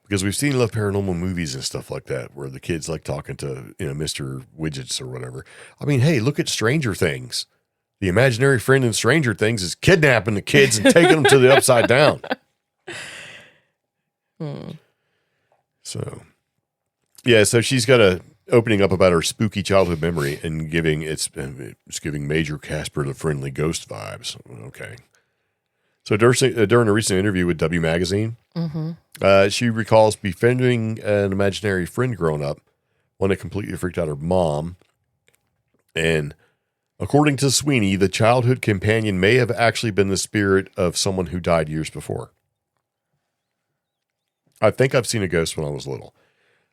Because we've seen enough paranormal movies and stuff like that where the kids like talking to, Mr. Widgets or whatever. I mean, hey, look at Stranger Things. The imaginary friend in Stranger Things is kidnapping the kids and taking them to the upside down. So, yeah, so she's got opening up about her spooky childhood memory and giving major Casper the Friendly Ghost vibes. Okay. So during a recent interview with W Magazine, she recalls befriending an imaginary friend growing up, one that completely freaked out her mom. And according to Sweeney, the childhood companion may have actually been the spirit of someone who died years before. I think I've seen a ghost when I was little.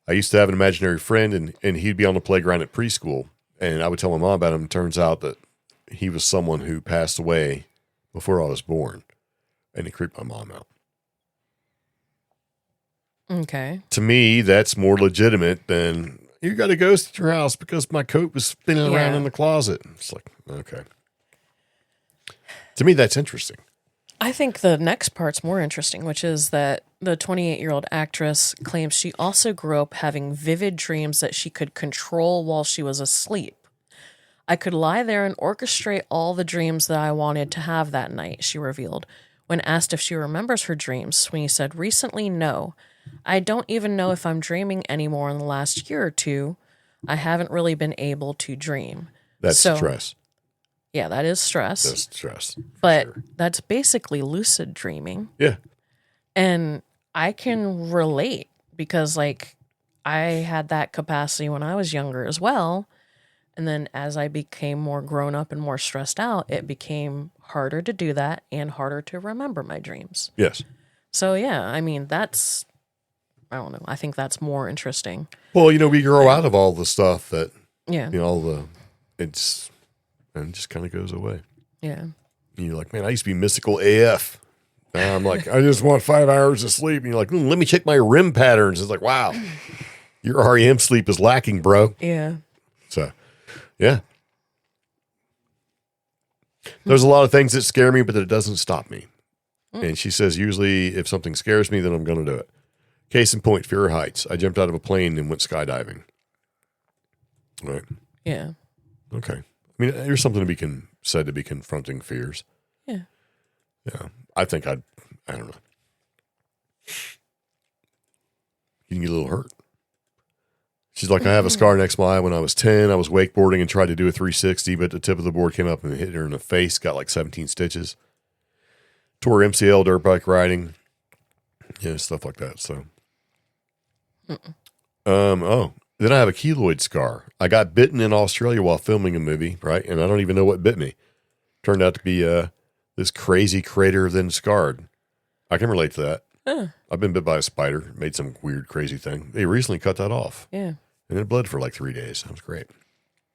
I used to have an imaginary friend, and he'd be on the playground at preschool, and I would tell my mom about him. It turns out that he was someone who passed away before I was born, and it creeped my mom out. Okay. To me, that's more legitimate than, you got a ghost at your house because my coat was spinning around in the closet. It's like, okay. To me, that's interesting. I think the next part's more interesting, which is that the 28-year-old actress claims she also grew up having vivid dreams that she could control while she was asleep. I could lie there and orchestrate all the dreams that I wanted to have that night, she revealed. When asked if she remembers her dreams, Sweeney said, "Recently, no. I don't even know if I'm dreaming anymore in the last year or two. I haven't really been able to dream." That's stress. Yeah, that is stress. That's stress. But that's basically lucid dreaming. Yeah. And I can relate because, like, I had that capacity when I was younger as well. And then as I became more grown up and more stressed out, it became harder to do that and harder to remember my dreams. Yes. So, yeah, I mean, that's, I don't know. I think that's more interesting. Well, we grow out of all the stuff that, Yeah. and it just kind of goes away. Yeah. And you're like, man, I used to be mystical AF. Now I'm like, I just want 5 hours of sleep. And you're like, let me check my REM patterns. It's like, wow, your REM sleep is lacking, bro. Yeah. So, yeah. There's a lot of things that scare me, but it doesn't stop me. And she says, usually if something scares me, then I'm going to do it. Case in point, fear of heights. I jumped out of a plane and went skydiving. Right. Yeah. Okay. I mean, there's something to be said to be confronting fears. Yeah. Yeah. I think I don't know. You can get a little hurt. She's like, I have a scar next to my eye. When I was 10, I was wakeboarding and tried to do a 360, but the tip of the board came up and hit her in the face. Got like 17 stitches. Tore MCL dirt bike riding. Yeah, stuff like that. So, then I have a keloid scar. I got bitten in Australia while filming a movie, right? And I don't even know what bit me. Turned out to be this crazy crater then scarred. I can relate to that. I've been bit by a spider, made some weird, crazy thing. They recently cut that off. Yeah. And it bled for like 3 days. That was great.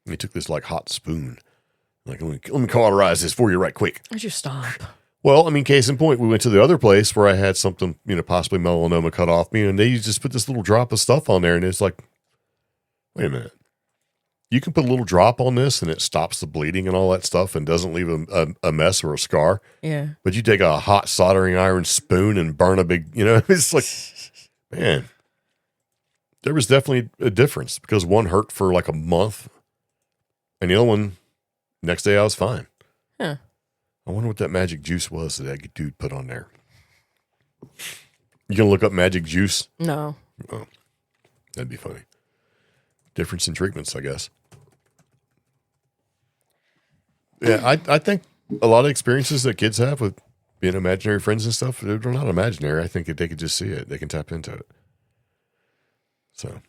And he took this like hot spoon. Like, let me cauterize this for you right quick. Would you stop? Well, I mean, case in point, we went to the other place where I had something, possibly melanoma cut off me, and they just put this little drop of stuff on there, and it's like, wait a minute. You can put a little drop on this, and it stops the bleeding and all that stuff and doesn't leave a mess or a scar. Yeah. But you take a hot soldering iron spoon and burn a big, it's like, man, there was definitely a difference because one hurt for like a month, and the other one, next day I was fine. Huh. I wonder what that magic juice was that dude put on there. You gonna look up magic juice? No. Oh, that'd be funny. Difference in treatments, I guess. Yeah, I think a lot of experiences that kids have with being imaginary friends and stuff, they're not imaginary. I think that they could just see it. They can tap into it. So,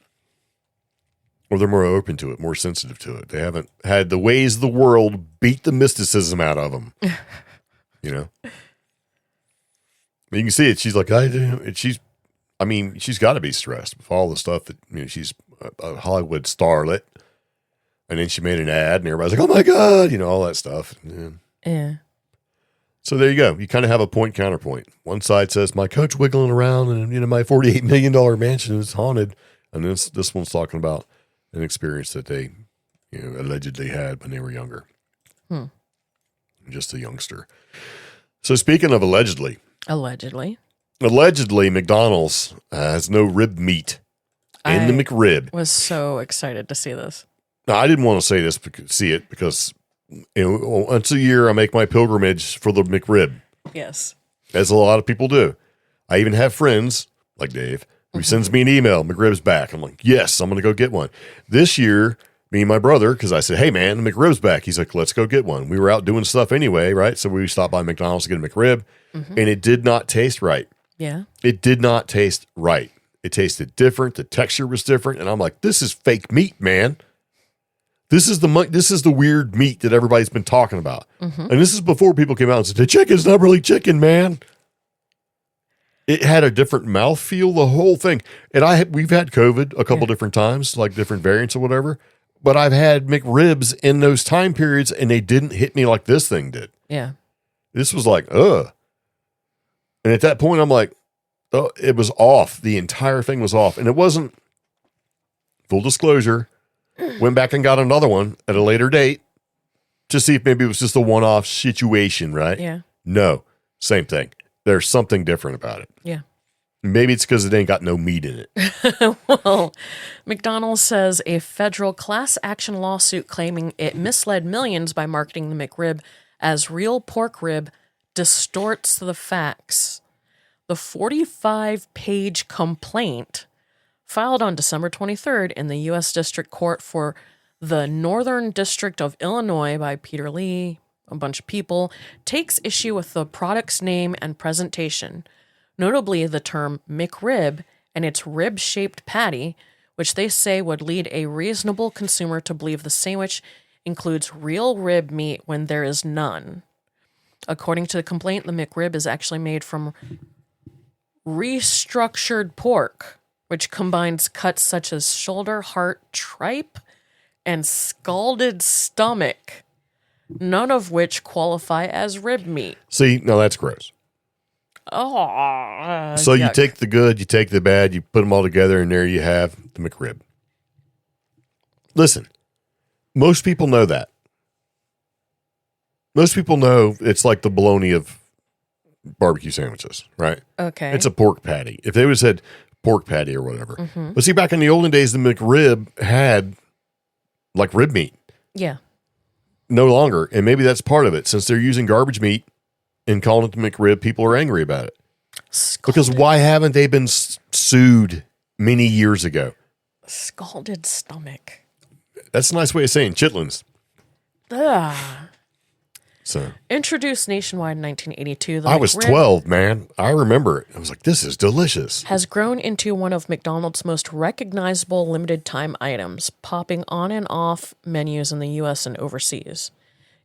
or they're more open to it, more sensitive to it. They haven't had the ways of the world beat the mysticism out of them. You can see it. She's like, she's got to be stressed with all the stuff that, she's a Hollywood starlet. And then she made an ad and everybody's like, oh my God, all that stuff. Yeah. So there you go. You kind of have a point counterpoint. One side says, my coach wiggling around and, my $48 million mansion is haunted. And this one's talking about an experience that they, allegedly had when they were younger. Just a youngster. So speaking of allegedly, McDonald's has no rib meat in the McRib. Was so excited to see this. Now, I didn't want to see it because once a year I make my pilgrimage for the McRib. Yes. As a lot of people do. I even have friends like Dave who sends me an email, McRib's back. I'm like, yes, I'm going to go get one. This year, me and my brother, because I said, hey, man, the McRib's back. He's like, let's go get one. We were out doing stuff anyway, right? So we stopped by McDonald's to get a McRib, and it did not taste right. Yeah. It did not taste right. It tasted different. The texture was different. And I'm like, this is fake meat, man. This is the weird meat that everybody's been talking about. And this is before people came out and said, the chicken's not really chicken, man. It had a different mouthfeel, the whole thing. And we've had COVID a couple different times, like different variants or whatever. But I've had McRibs in those time periods, and they didn't hit me like this thing did. Yeah. This was like, ugh. And at that point, I'm like, oh, it was off. The entire thing was off. And it wasn't, full disclosure, went back and got another one at a later date to see if maybe it was just a one-off situation, right? Yeah. No, same thing. There's something different about it. Yeah. Maybe it's because it ain't got no meat in it. Well, McDonald's says a federal class action lawsuit claiming it misled millions by marketing the McRib as real pork rib distorts the facts. The 45-page complaint filed on December 23rd in the U.S. District Court for the Northern District of Illinois by Peter Lee, a bunch of people, takes issue with the product's name and presentation, notably the term McRib and its rib-shaped patty, which they say would lead a reasonable consumer to believe the sandwich includes real rib meat when there is none. According to the complaint, the McRib is actually made from restructured pork, which combines cuts such as shoulder, heart, tripe, and scalded stomach, none of which qualify as rib meat. See, now that's gross. Oh, so you yuck. take the good, you take the bad, you put them all together, and there you have the McRib. Listen, most people know that. Most people know it's like the bologna of barbecue sandwiches, right? Okay. It's a pork patty. If they would have said pork patty or whatever. But see, back in the olden days, the McRib had like rib meat. Yeah. No longer. And maybe that's part of it. Since they're using garbage meat and calling it the McRib, people are angry about it. Because why haven't they been sued many years ago? Scalded stomach. That's a nice way of saying chitlins. Ugh. So Introduced nationwide in 1982, the I was McRib 12, man. I remember it. I was like, this is delicious. has grown into one of McDonald's most recognizable limited time items, popping on and off menus in the U.S. and overseas.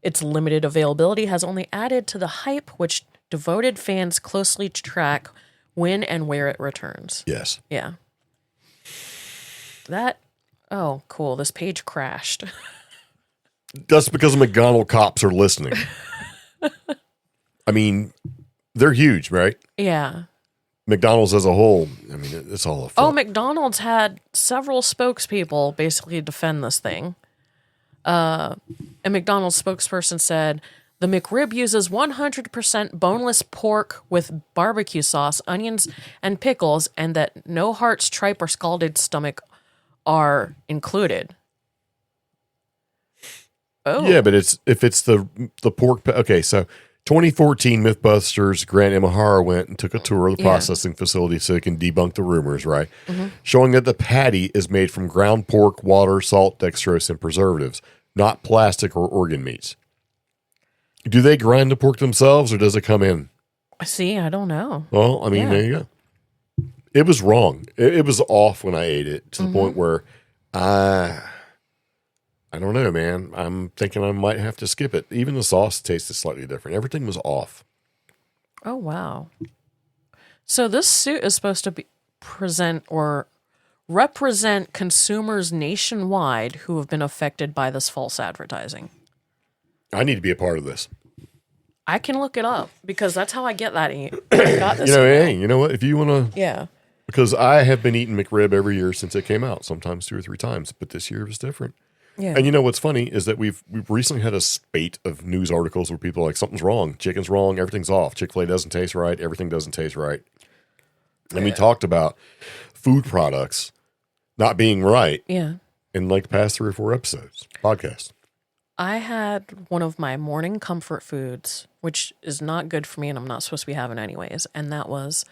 Its limited availability has only added to the hype, which devoted fans closely track when and where it returns. Yes. Yeah. Oh, cool. This page crashed. That's because the McDonald's cops are listening. I mean, they're huge, right? Yeah. McDonald's as a whole, I mean, it's all a Oh, McDonald's had several spokespeople basically defend this thing. A McDonald's spokesperson said, the McRib uses 100% boneless pork with barbecue sauce, onions, and pickles, and that no hearts, tripe, or scalded stomach are included. Oh. Yeah, but if it's the pork. Okay, so 2014 Mythbusters Grant Imahara went and took a tour of the processing facility so they can debunk the rumors, right? Showing that the patty is made from ground pork, water, salt, dextrose, and preservatives, not plastic or organ meats. Do they grind the pork themselves, or does it come in? See, I don't know. Well, I mean, there you go. It was wrong. It was off when I ate it to the point where I don't know, man. I'm thinking I might have to skip it. Even the sauce tasted slightly different. Everything was off. Oh, wow. So this suit is supposed to represent consumers nationwide who have been affected by this false advertising. I need to be a part of this. I can look it up because that's how I get that. Got this hey, you know what? If you want to... Yeah. Because I have been eating McRib every year since it came out, sometimes 2 or 3 times, but this year was different. Yeah. And you know what's funny is that we've recently had a spate of news articles where people are like, something's wrong, chicken's wrong, everything's off, Chick-fil-A doesn't taste right, everything doesn't taste right. And we talked about food products not being right in like the past 3 or 4 episodes, podcast. I had one of my morning comfort foods, which is not good for me and I'm not supposed to be having anyways, and that was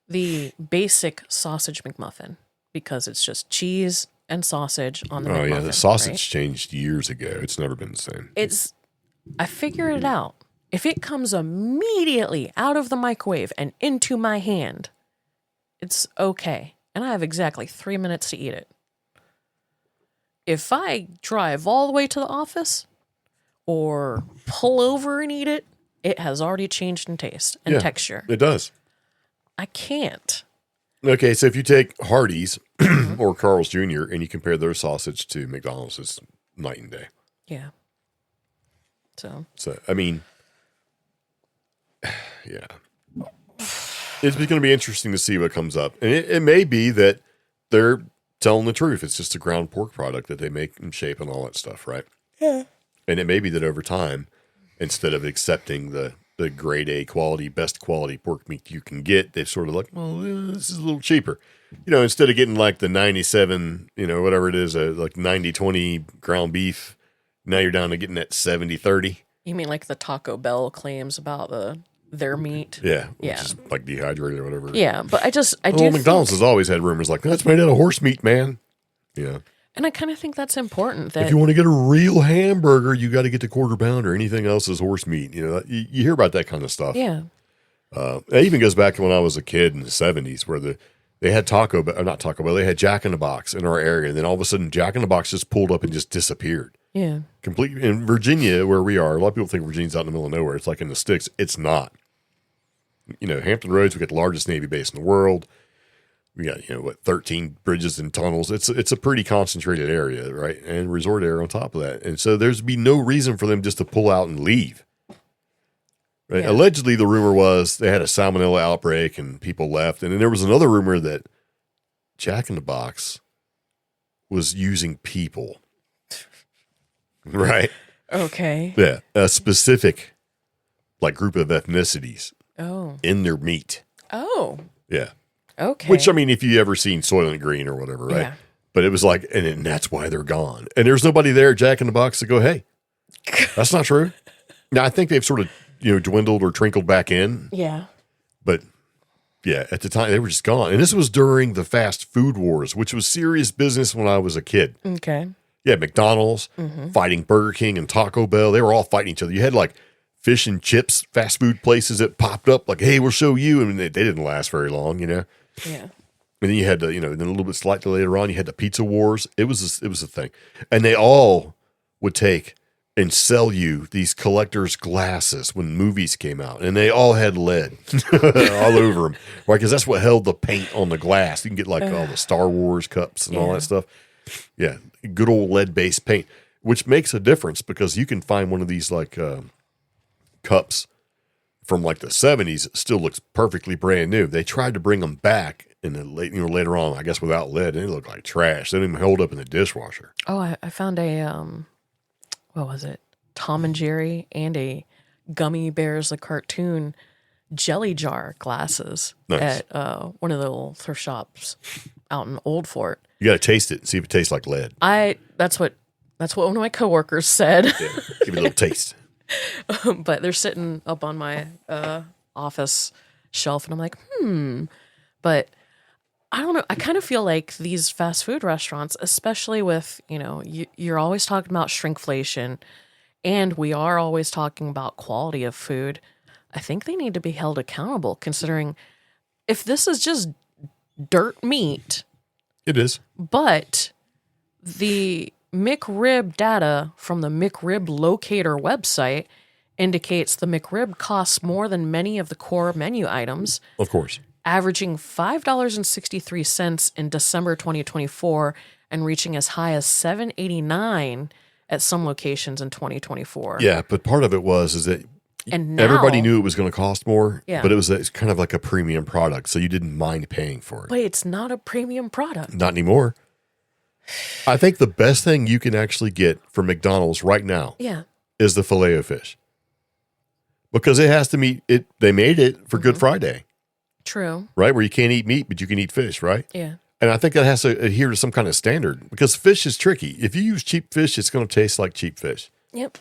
the basic sausage McMuffin because it's just cheese and sausage on the Oh, McMuffin. yeah. The sausage right? changed years ago. It's never been the same. I figured it out. If it comes immediately out of the microwave and into my hand, it's okay. And I have exactly 3 minutes to eat it. If I drive all the way to the office or pull over and eat it, it has already changed in taste and texture. It does. I can't. Okay, so if you take Hardee's or Carl's Jr. and you compare their sausage to McDonald's, it's night and day. Yeah. So, I mean, yeah. It's going to be interesting to see what comes up. And it may be that they're telling the truth. It's just a ground pork product that they make and shape and all that stuff, right? Yeah. And it may be that over time, instead of accepting the grade A quality, best quality pork meat you can get, they've sort of like, well, this is a little cheaper. You know, instead of getting like the 97, you know, whatever it is, like 90-20 ground beef, now you're down to getting that 70-30. You mean like the Taco Bell claims about their meat? Yeah. Which is like dehydrated or whatever. Yeah, but I do McDonald's has always had rumors like, that's made out of horse meat, man. Yeah. And I kind of think that's important. That if you want to get a real hamburger, you got to get the quarter pounder. Anything else is horse meat. You know, you hear about that kind of stuff. Yeah. It even goes back to when I was a kid in the 70s where they had not Taco Bell, they had Jack in the Box in our area. And then all of a sudden, Jack in the Box just pulled up and just disappeared. Yeah. Completely. In Virginia, where we are, a lot of people think Virginia's out in the middle of nowhere. It's like in the sticks. It's not. You know, Hampton Roads, we got the largest Navy base in the world. We got, 13 bridges and tunnels. It's a pretty concentrated area, right? And resort area on top of that. And so there's be no reason for them just to pull out and leave. Right? Yeah. Allegedly, the rumor was they had a salmonella outbreak and people left. And then there was another rumor that Jack in the Box was using people. Right? Okay. Yeah. A specific group of ethnicities in their meat. Oh. Yeah. Okay. Which, I mean, if you ever seen Soylent Green or whatever, right? Yeah. But it was like, and that's why they're gone. And there's nobody there, Jack in the Box, to go, hey, that's not true. Now, I think they've sort of, dwindled or trickled back in. Yeah. But, yeah, at the time, they were just gone. And this was during the fast food wars, which was serious business when I was a kid. Okay. Yeah, McDonald's fighting Burger King and Taco Bell. They were all fighting each other. You had, fish and chips fast food places that popped up, hey, we'll show you. And they didn't last very long, Yeah. And then you had then a little bit slightly later on, you had the pizza wars. It was a thing. And they all would take and sell you these collector's glasses when movies came out. And they all had lead all over them. Right? Because that's what held the paint on the glass. You can get all the Star Wars cups and all that stuff. Yeah. Good old lead-based paint, which makes a difference because you can find one of these cups from the 70s. It still looks perfectly brand new. They tried to bring them back in the later on, I guess, without lead, and it looked like trash. They didn't even hold up in the dishwasher. Oh, I found a what was it? Tom and Jerry and a Gummy Bears the cartoon jelly jar glasses Nice. at one of the little thrift shops out in Old Fort. You got to taste it and see if it tastes like lead. That's what one of my coworkers said. Yeah, give it a little taste. But they're sitting up on my office shelf, and I'm like, But I don't know. I kind of feel like these fast food restaurants, especially with, you're always talking about shrinkflation, and we are always talking about quality of food. I think they need to be held accountable, considering if this is just dirt meat. It is. But the McRib data from the McRib locator website indicates the McRib costs more than many of the core menu items. Of course. Averaging $5.63 in December 2024 and reaching as high as $7.89 at some locations in 2024. Yeah, but part of it is that and now, everybody knew it was going to cost more, Yeah. but it's kind of like a premium product, so you didn't mind paying for it. But it's not a premium product. Not anymore. I think the best thing you can actually get from McDonald's right now is the Filet-O-Fish. Because it has to meet it. They made it for Good Friday. True. Right? Where you can't eat meat, but you can eat fish, right? Yeah. And I think that has to adhere to some kind of standard because fish is tricky. If you use cheap fish, it's going to taste like cheap fish. Yep.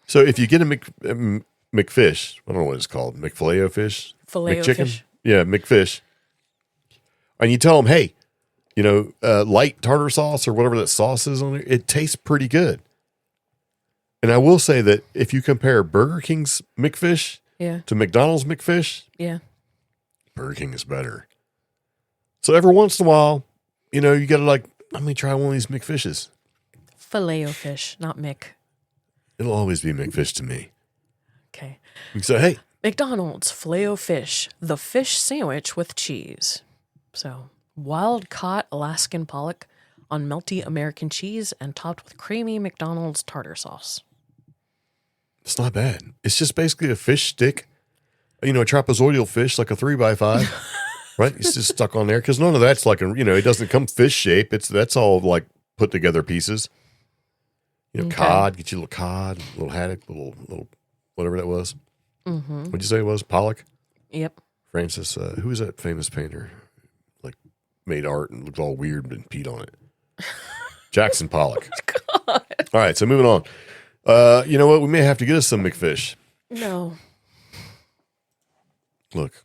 So if you get a McFish, I don't know what it's called, McFilet-O-Fish? Filet-O-Fish. Yeah, McFish. And you tell them, hey, light tartar sauce or whatever that sauce is on it, it tastes pretty good. And I will say that if you compare Burger King's McFish to McDonald's McFish, Burger King is better. So every once in a while, you got to let me try one of these McFishes. Filet-O-Fish, not Mick. It'll always be McFish to me. Okay. You can say, hey. McDonald's Filet-O-Fish, the fish sandwich with cheese. So, wild-caught Alaskan pollock on melty American cheese and topped with creamy McDonald's tartar sauce. It's not bad. It's just basically a fish stick, a trapezoidal fish, like a 3x5, right? It's just stuck on there because none of that's it doesn't come fish shape. That's all like put together pieces. Cod, get you a little cod, a little haddock, little whatever that was. Mm-hmm. What'd you say it was? Pollock? Yep. Francis, who is that famous painter? Like made art and looked all weird and peed on it. Jackson Pollock. God. All right, so moving on. You know what? We may have to get us some McFish. No. Look,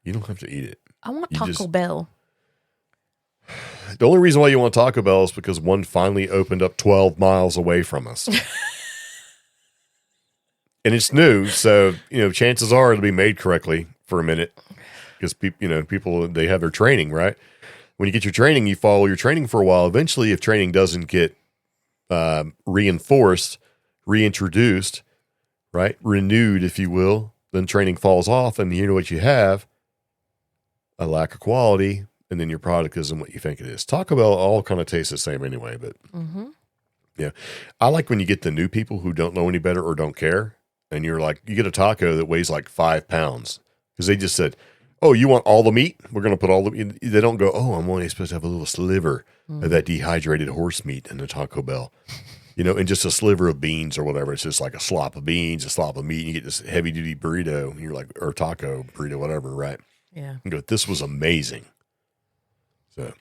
you don't have to eat it. I want Taco Bell. The only reason why you want Taco Bell is because one finally opened up 12 miles away from us. And it's new, so, chances are it'll be made correctly for a minute. Because, people, they have their training, right? When you get your training, you follow your training for a while. Eventually, if training doesn't get reinforced, reintroduced, right? Renewed, if you will, then training falls off, and you know what you have? A lack of quality, and then your product isn't what you think it is. Taco Bell all kind of tastes the same anyway, but yeah. I like when you get the new people who don't know any better or don't care, and you get a taco that weighs like 5 pounds, because they just said, oh, you want all the meat? We're going to put all the meat. They don't go, oh, I'm only supposed to have a little sliver of that dehydrated horse meat in the Taco Bell. And just a sliver of beans or whatever. It's just like a slop of beans, a slop of meat, and you get this heavy-duty burrito, and you're like, or taco burrito, whatever, right? Yeah. You go, this was amazing. So,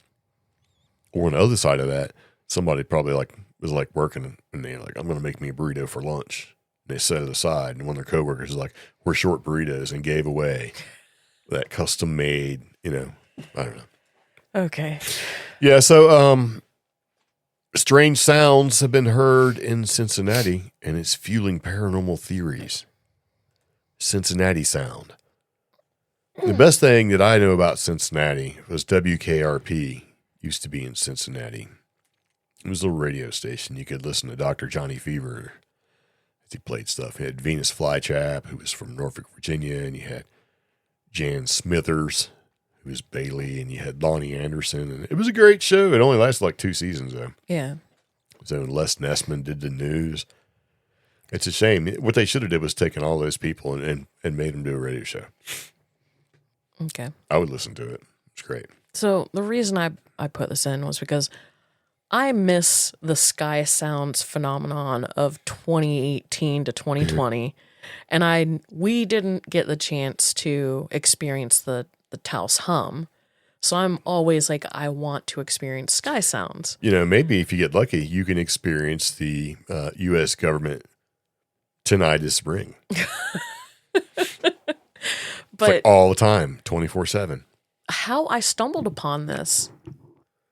or on the other side of that, somebody probably was working, and they're like, I'm going to make me a burrito for lunch. And they set it aside, and one of their coworkers is like, we're short burritos, and gave away that custom made, I don't know. Okay. Yeah, so strange sounds have been heard in Cincinnati, and it's fueling paranormal theories. Cincinnati sound. The best thing that I know about Cincinnati was WKRP used to be in Cincinnati. It was a little radio station. You could listen to Dr. Johnny Fever as he played stuff. You had Venus Flytrap, who was from Norfolk, Virginia, and you had Jan Smithers, who was Bailey, and you had Lonnie Anderson. And it was a great show. It only lasted like 2 seasons, though. Yeah. So Les Nessman did the news. It's a shame. What they should have did was taken all those people and made them do a radio show. Okay. I would listen to it. It's great. So the reason I put this in was because I miss the sky sounds phenomenon of 2018 to 2020. And we didn't get the chance to experience the Taos hum. So I'm always like, I want to experience sky sounds. Maybe if you get lucky, you can experience the U.S. government tinnitus ring. But all the time, 24/7. How I stumbled upon this,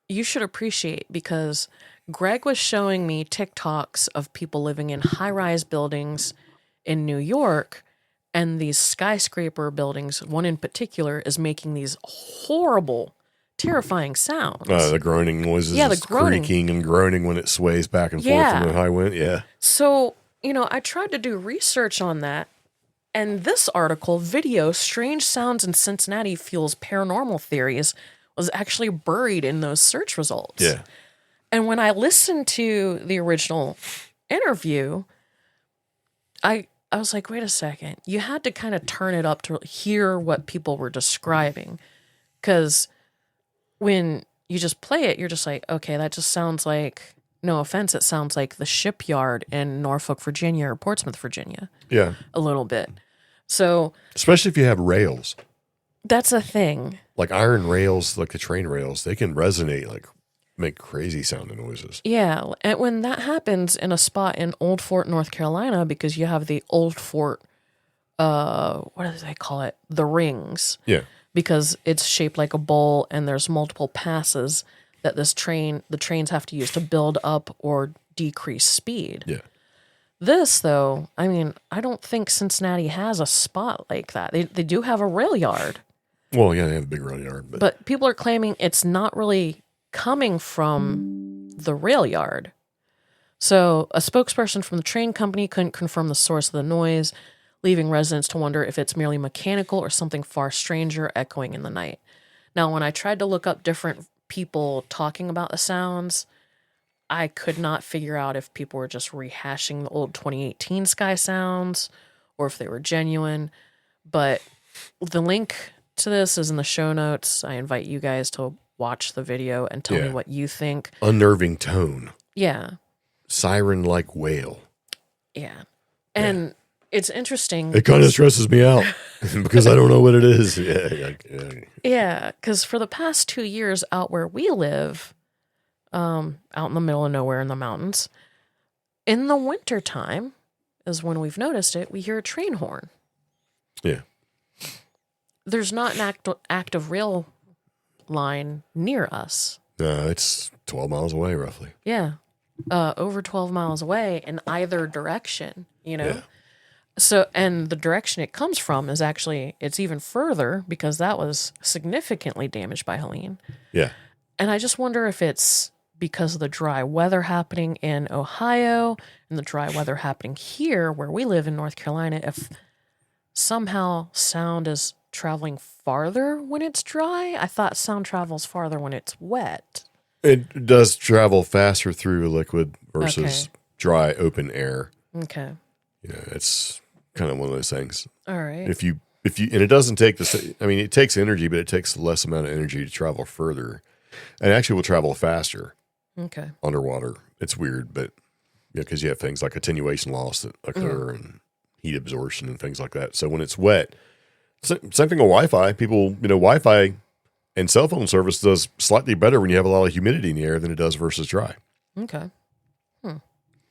you should appreciate, because Greg was showing me TikToks of people living in high-rise buildings in New York, and these skyscraper buildings, one in particular, is making these horrible, terrifying sounds. The groaning noises. Yeah, the groaning. Creaking and groaning when it sways back and forth in the high wind. Yeah. So, I tried to do research on that, and this article, video, Strange Sounds in Cincinnati Fuels Paranormal Theories, was actually buried in those search results. Yeah. And when I listened to the original interview, I was like, wait a second. You had to kind of turn it up to hear what people were describing. Because when you just play it, you're just like, okay, that just sounds like, no offense, it sounds like the shipyard in Norfolk, Virginia or Portsmouth, Virginia. Yeah. A little bit. So. Especially if you have rails. That's a thing. Like iron rails, like the train rails, they can resonate, make crazy sounding noises. Yeah. And when that happens in a spot in Old Fort, North Carolina, because you have the Old Fort, what do they call it? The rings. Yeah. because it's shaped like a bowl and there's multiple passes that the trains have to use to build up or decrease speed. Yeah. This, though, I mean, I don't think Cincinnati has a spot like that. They do have a rail yard. Well, yeah, they have a big rail yard. But people are claiming it's not really coming from the rail yard. So a spokesperson from the train company couldn't confirm the source of the noise, leaving residents to wonder if it's merely mechanical or something far stranger echoing in the night. Now, when I tried to look up different people talking about the sounds, I could not figure out if people were just rehashing the old 2018 sky sounds or if they were genuine. But the link to this is in the show notes. I invite you guys to watch the video and tell me what you think. Unnerving tone. Yeah. Siren-like wail. Yeah. And it's interesting. It kind of stresses me out because I don't know what it is. Yeah, because for the past 2 years out where we live, out in the middle of nowhere in the mountains, in the wintertime is when we've noticed it, we hear a train horn. Yeah. There's not an active rail line near us. No, it's 12 miles away, roughly. Yeah. Over 12 miles away in either direction, Yeah. So, and the direction it comes from is actually, it's even further because that was significantly damaged by Helene. Yeah. And I just wonder if it's because of the dry weather happening in Ohio and the dry weather happening here where we live in North Carolina, if somehow sound is traveling farther when it's dry. I thought sound travels farther when it's wet. It does travel faster through liquid versus dry open air. Okay. It's kind of one of those things. All right. If you and it doesn't take it takes energy, but it takes less amount of energy to travel further. And actually will travel faster. Okay. Underwater. It's weird, but because you have things like attenuation loss that occur and heat absorption and things like that. So when it's wet, same thing with Wi-Fi. People, Wi-Fi and cell phone service does slightly better when you have a lot of humidity in the air than it does versus dry. Okay.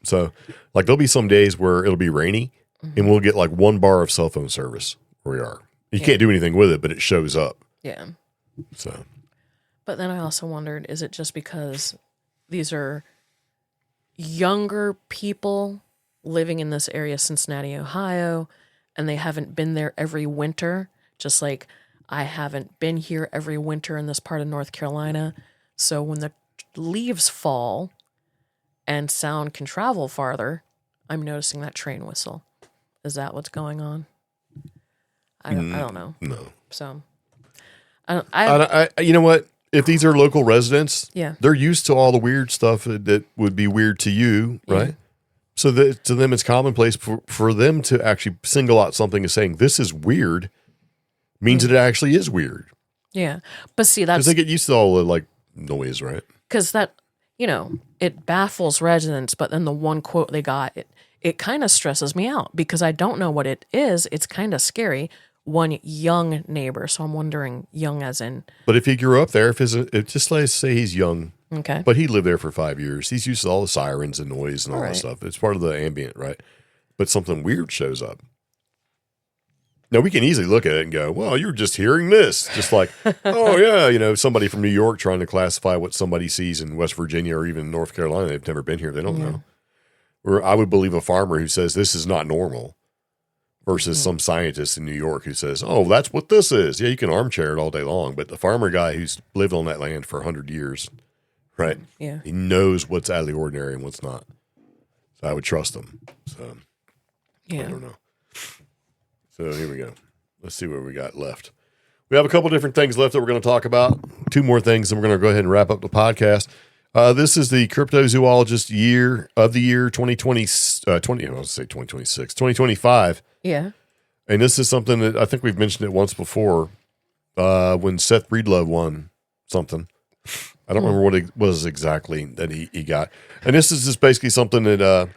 So, like, there'll be some days where it'll be rainy and we'll get like 1 bar of cell phone service where we are. You can't do anything with it, but it shows up. Yeah. So, but then I also wondered, is it just because these are younger people living in this area, Cincinnati, Ohio, and they haven't been there every winter, just like I haven't been here every winter in this part of North Carolina. So when the leaves fall and sound can travel farther, I'm noticing that train whistle. Is that what's going on? I don't know. No. So, you know what? If these are local residents, they're used to all the weird stuff that would be weird to you, right? So to them, it's commonplace for them to actually single out something as saying, this is weird, means that it actually is weird. Yeah. But see, that's... Because they get used to all the, like, noise, right? Because that, it baffles residents, but then the one quote they got, it kind of stresses me out because I don't know what it is. It's kind of scary. One young neighbor, so I'm wondering young as in... But if he grew up there, if just let's say he's young, okay, but he lived there for 5 years, he's used to all the sirens and noise and all that stuff. It's part of the ambient, right? But something weird shows up. Now, we can easily look at it and go, well, you're just hearing this. Just like, oh, yeah, somebody from New York trying to classify what somebody sees in West Virginia or even North Carolina. They've never been here. They don't know. Or I would believe a farmer who says this is not normal versus some scientist in New York who says, oh, that's what this is. Yeah, you can armchair it all day long. But the farmer guy who's lived on that land for 100 years, right? Yeah. He knows what's out of the ordinary and what's not. So I would trust him. So I don't know. So here we go. Let's see what we got left. We have a couple different things left that we're going to talk about. 2 more things, and we're going to go ahead and wrap up the podcast. This is the cryptozoologist year of the year 2025. Yeah. And this is something that I think we've mentioned it once before when Seth Breedlove won something. I don't remember what it was exactly that he got. And this is just basically something that,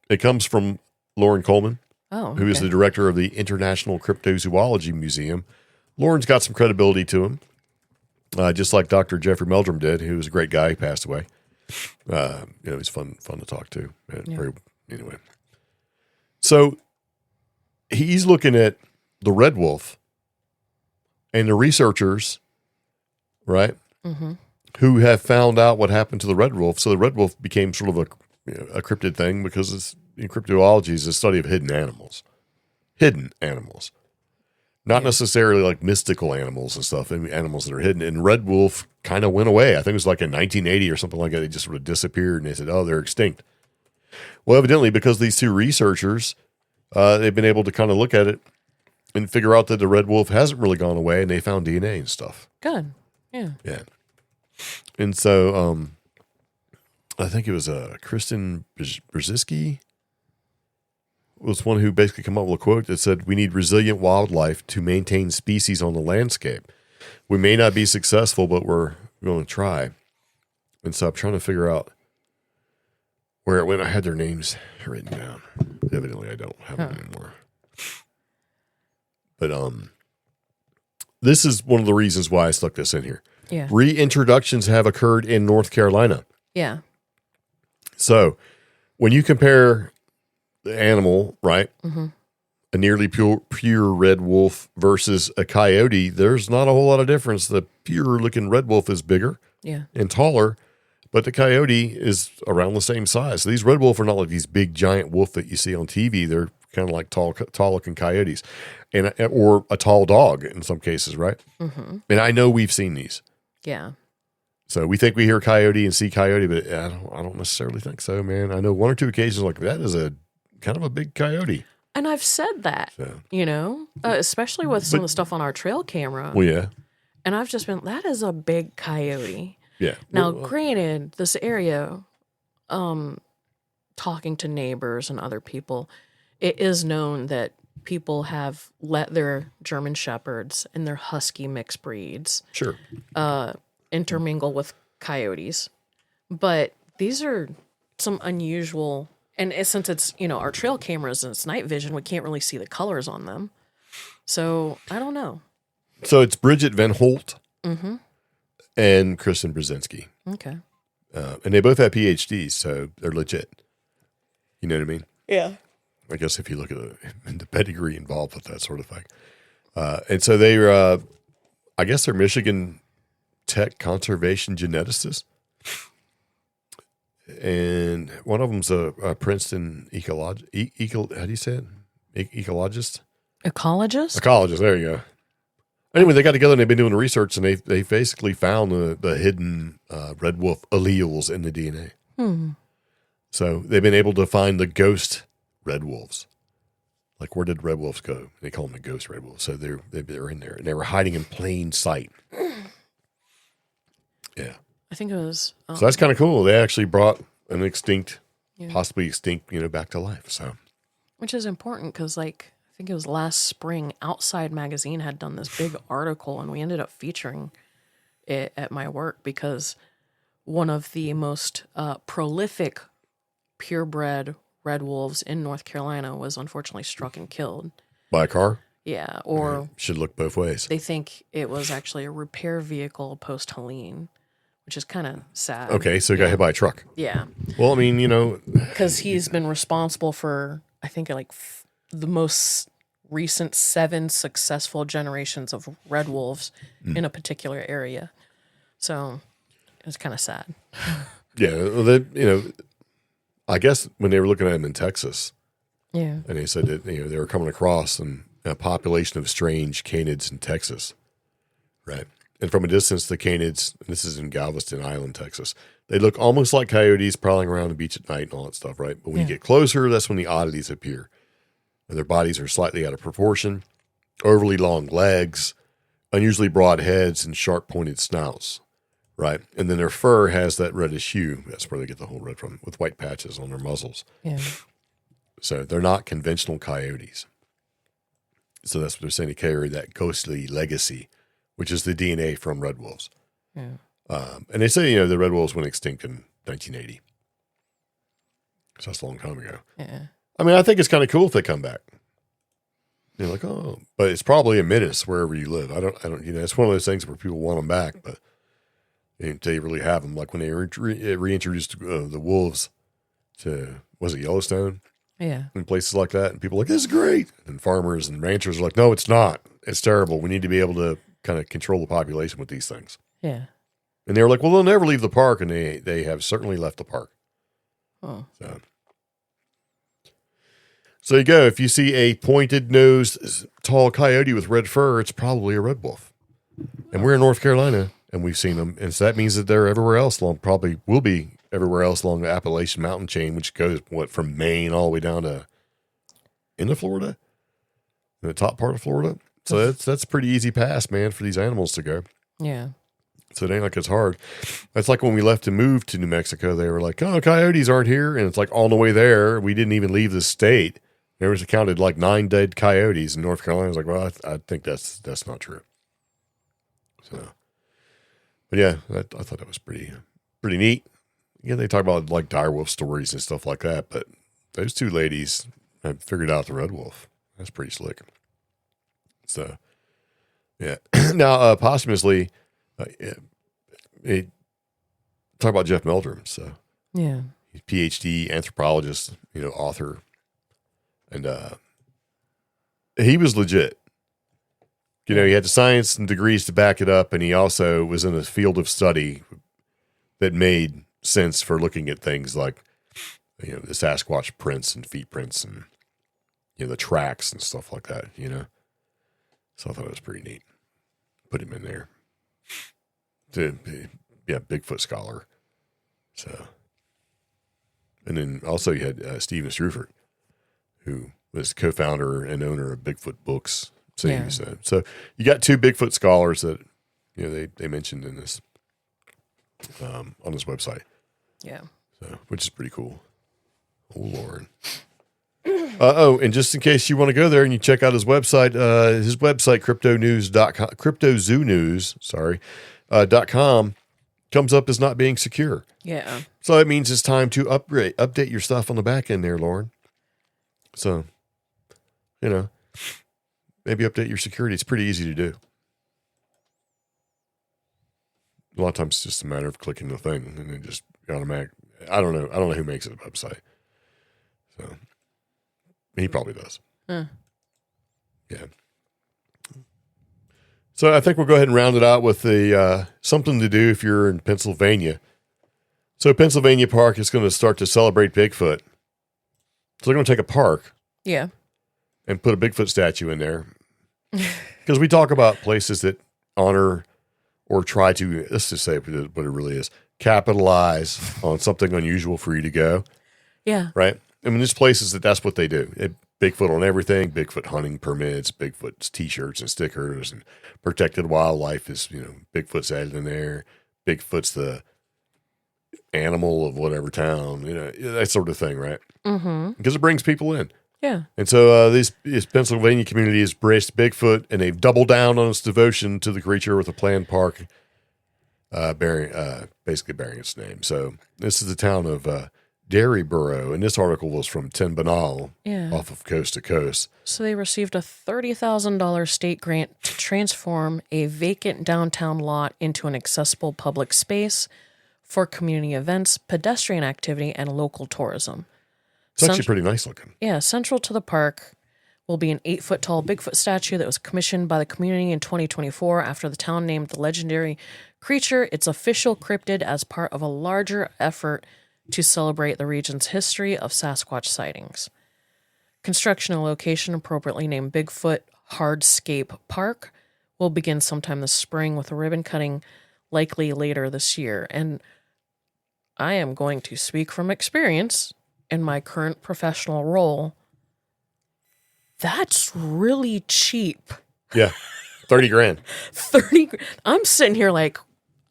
it comes from Lauren Coleman, who is the director of the International Cryptozoology Museum. Lauren's got some credibility to him. Just like Dr. Jeffrey Meldrum did, who was a great guy. He passed away. He's fun to talk to. Anyway. So he's looking at the red wolf and the researchers, right, Mm-hmm. who have found out what happened to the red wolf. So the red wolf became sort of a cryptid thing because it's in cryptozoology is the study of hidden animals. Not necessarily like mystical animals and stuff, and animals that are hidden. And red wolf kind of went away. I think it was like in 1980 or something like that. They just sort of disappeared, and they said, oh, they're extinct. Well, evidently, because these two researchers, they've been able to kind of look at it and figure out that the red wolf hasn't really gone away, and they found DNA and stuff. Good. Yeah. Yeah. And so I think it was Kristen Brzezinski was one who basically came up with a quote that said, we need resilient wildlife to maintain species on the landscape. We may not be successful, but we're going to try. And so I'm trying to figure out where it went. I had their names written down. Evidently, I don't have them anymore. But this is one of the reasons why I stuck this in here. Yeah. Reintroductions have occurred in North Carolina. Yeah. So when you compare the animal, right, Mm-hmm. a nearly pure red wolf versus a coyote, there's not a whole lot of difference. The pure looking red wolf is bigger and taller, but the coyote is around the same size. So these red wolf are not like these big giant wolf that you see on TV. They're kind of like tall looking coyotes, or a tall dog in some cases, right? Mm-hmm. And I know we've seen these. Yeah. So we think we hear coyote and see coyote, but I don't necessarily think so, man. I know one or two occasions like that is a kind of a big coyote. And I've said that, especially with some of the stuff on our trail camera. Well, yeah. And I've just been, that is a big coyote. Yeah. Now, granted, this area, talking to neighbors and other people, it is known that people have let their German Shepherds and their Husky mixed breeds intermingle with coyotes. But these are some unusual, and since it's, our trail cameras and it's night vision, we can't really see the colors on them. So, I don't know. So it's Bridget Van Holt and Kristen Brzezinski. Okay. And they both have PhDs, so they're legit. You know what I mean? Yeah. I guess if you look at the pedigree involved with that sort of thing. And so they're, I guess they're Michigan Tech conservation geneticists. And one of them's a Princeton how do you say it? Ecologist? Ecologist, there you go. Anyway, they got together and they've been doing the research, and they basically found the hidden red wolf alleles in the DNA. So they've been able to find the ghost red wolves. Like, where did red wolves go? They call them the ghost red wolves. So they're in there, and they were hiding in plain sight. Yeah. I think it was. So that's kind of cool. They actually brought an possibly extinct, back to life. So, which is important because, I think it was last spring, Outside Magazine had done this big article, and we ended up featuring it at my work because one of the most prolific purebred red wolves in North Carolina was unfortunately struck and killed by a car. Yeah, or should look both ways. They think it was actually a repair vehicle post-Helene, which is kind of sad. Okay, so he got hit by a truck. Yeah. Well, I mean, because he's been responsible for, I think, the most recent 7 successful generations of red wolves in a particular area. So it's kind of sad. Yeah, I guess when they were looking at him in Texas, and they said that they were coming across a population of strange canids in Texas, right? And from a distance, the canids, and this is in Galveston Island, Texas, they look almost like coyotes prowling around the beach at night and all that stuff, right? But when you get closer, that's when the oddities appear. And their bodies are slightly out of proportion, overly long legs, unusually broad heads, and sharp-pointed snouts, right? And then their fur has that reddish hue. That's where they get the whole red from, with white patches on their muzzles. Yeah. So they're not conventional coyotes. So that's what they're saying. They carry that ghostly legacy, which is the DNA from red wolves. Yeah. And they say, the red wolves went extinct in 1980. So that's a long time ago. Yeah. I mean, I think it's kind of cool if they come back. You're like, oh, but it's probably a menace wherever you live. I don't, it's one of those things where people want them back, but until you really have them. Like when they reintroduced the wolves to, was it Yellowstone? Yeah. In places like that. And people are like, this is great. And farmers and ranchers are like, no, it's not. It's terrible. We need to be able to kind of control the population with these things. Yeah. And they were like, well, they'll never leave the park. And they have certainly left the park. Oh. So you go. If you see a pointed-nosed, tall coyote with red fur, it's probably a red wolf. And we're in North Carolina, and we've seen them. And so that means that they're everywhere else probably will be everywhere else along the Appalachian Mountain chain, which goes, from Maine all the way down to into Florida? In the top part of Florida? So that's a pretty easy pass, man, for these animals to go. Yeah. So it ain't like it's hard. That's like when we left to move to New Mexico, they were like, oh, coyotes aren't here. And it's like on the way there, we didn't even leave the state. There was counted like 9 dead coyotes in North Carolina. I was like, well, I think that's not true. So, but yeah, I thought that was pretty neat. Yeah, they talk about like direwolf stories and stuff like that, but those 2 ladies have figured out the red wolf. That's pretty slick. So, yeah. Now, posthumously, they talk about Jeff Meldrum. So, yeah, he's PhD anthropologist, author, and he was legit. He had the science and degrees to back it up, and he also was in a field of study that made sense for looking at things like, the Sasquatch prints and feet prints and, the tracks and stuff like that, So I thought it was pretty neat. Put him in there. Bigfoot scholar. So, and then also you had Steven Strufert, who was co-founder and owner of Bigfoot Books. So, so you got 2 Bigfoot scholars that, they mentioned in this, on this website. Yeah. So, which is pretty cool. Oh, Lord. And just in case you want to go there and you check out his website, cryptozoonews.com comes up as not being secure. Yeah. So that means it's time to update your stuff on the back end there, Lauren. So, maybe update your security. It's pretty easy to do. A lot of times it's just a matter of clicking the thing and it just automatic. I don't know who makes it a website. So he probably does. Huh. Yeah. So I think we'll go ahead and round it out with the something to do if you're in Pennsylvania. So Pennsylvania Park is going to start to celebrate Bigfoot. So they're going to take a park. Yeah. And put a Bigfoot statue in there. Because we talk about places that honor or try to, let's just say what it really is, capitalize on something unusual for you to go. Yeah. Right? I mean, there's places that's what they do. Bigfoot on everything, Bigfoot hunting permits, Bigfoot's t-shirts and stickers, and protected wildlife is, Bigfoot's added in there. Bigfoot's the animal of whatever town, that sort of thing, right? Mm-hmm. Because it brings people in. Yeah. And so this Pennsylvania community has braced Bigfoot, and they've doubled down on its devotion to the creature with a planned park basically bearing its name. So this is the town of Daryborough, and this article was from Ten Banal, off of Coast to Coast. So they received a $30,000 state grant to transform a vacant downtown lot into an accessible public space for community events, pedestrian activity, and local tourism. It's actually pretty nice looking. Yeah, central to the park will be an 8-foot-tall Bigfoot statue that was commissioned by the community in 2024 after the town named the legendary creature its official cryptid as part of a larger effort to celebrate the region's history of Sasquatch sightings. Construction and location appropriately named Bigfoot Hardscape Park will begin sometime this spring with a ribbon cutting likely later this year. And I am going to speak from experience in my current professional role. That's really cheap. Yeah. 30 grand. 30. I'm sitting here like,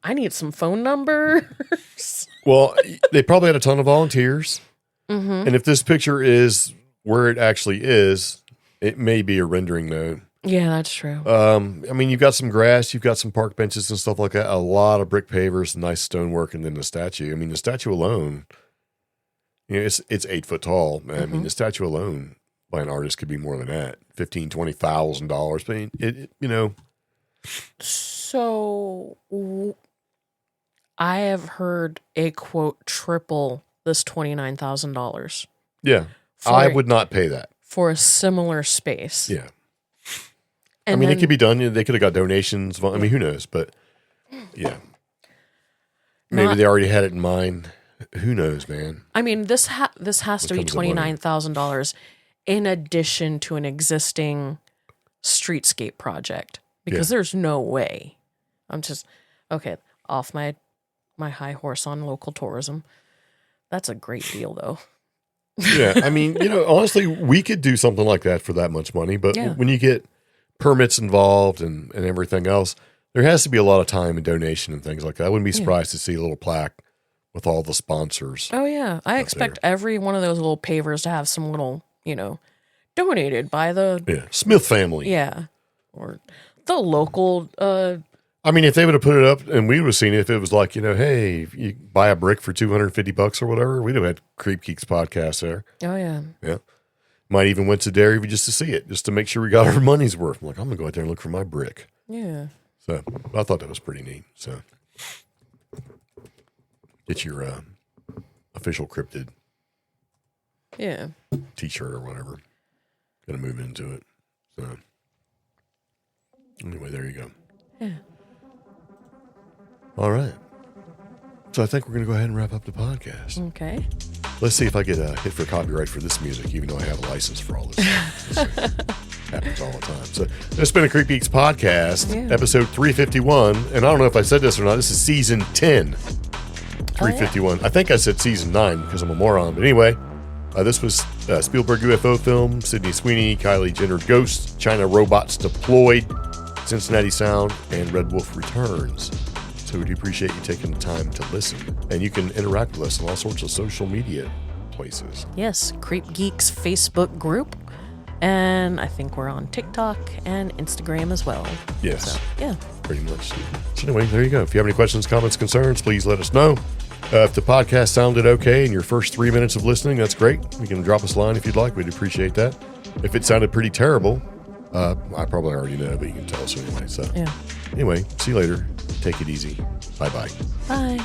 I need some phone numbers. Well, they probably had a ton of volunteers. Mm-hmm. And if this picture is where it actually is, it may be a rendering though. Yeah, that's true. I mean, you've got some grass, you've got some park benches and stuff like that, a lot of brick pavers, nice stonework, and then the statue. I mean, the statue alone, it's 8 foot tall. I mean, the statue alone by an artist could be more than that, $15,000, $20,000. But So I have heard a quote triple this $29,000. Yeah, I would not pay that for a similar space. Yeah, I mean, it could be done. They could have got donations. I mean, who knows? But yeah, maybe they already had it in mind. Who knows, man? I mean, this has to be $29,000 in addition to an existing streetscape project, because there's no way. I'm just off my high horse on local tourism. That's a great deal, though. Yeah, I mean, honestly, we could do something like that for that much money, but when you get permits involved and everything else, there has to be a lot of time and donation and things like that. I wouldn't be surprised to see a little plaque with all the sponsors. Oh, yeah. I expect every one of those little pavers to have some little, donated by the Smith family. Yeah. Or the local I mean, if they would have put it up and we would have seen it, if it was like, hey, you buy a brick for $250 or whatever, we'd have had CreepGeeks Podcast there. Oh, yeah. Yeah. Might even went to Dairy just to see it, just to make sure we got our money's worth. I'm like, I'm going to go out there and look for my brick. Yeah. So I thought that was pretty neat. So get your official cryptid t-shirt or whatever. Going to move into it. So anyway, there you go. Yeah. All right. So I think we're going to go ahead and wrap up the podcast. Okay. Let's see if I get hit for copyright for this music, even though I have a license for all this. Happens all the time. So it's been a CreepGeeks Podcast, episode 351. And I don't know if I said this or not. This is season 10, 351. I think I said season 9 because I'm a moron. But anyway, this was Spielberg UFO film, Sydney Sweeney, Kylie Jenner Ghosts, China Robots Deployed, Cincinnati Sound, and Red Wolf Returns. So we do appreciate you taking the time to listen. And you can interact with us on all sorts of social media places. Yes, CreepGeeks Facebook group. And I think we're on TikTok and Instagram as well. Yes. So, yeah. Pretty much. So anyway, there you go. If you have any questions, comments, concerns, please let us know. If the podcast sounded okay in your first 3 minutes of listening, that's great. You can drop us a line if you'd like. We'd appreciate that. If it sounded pretty terrible, I probably already know, but you can tell us anyway. So anyway, see you later. Take it easy. Bye-bye. Bye.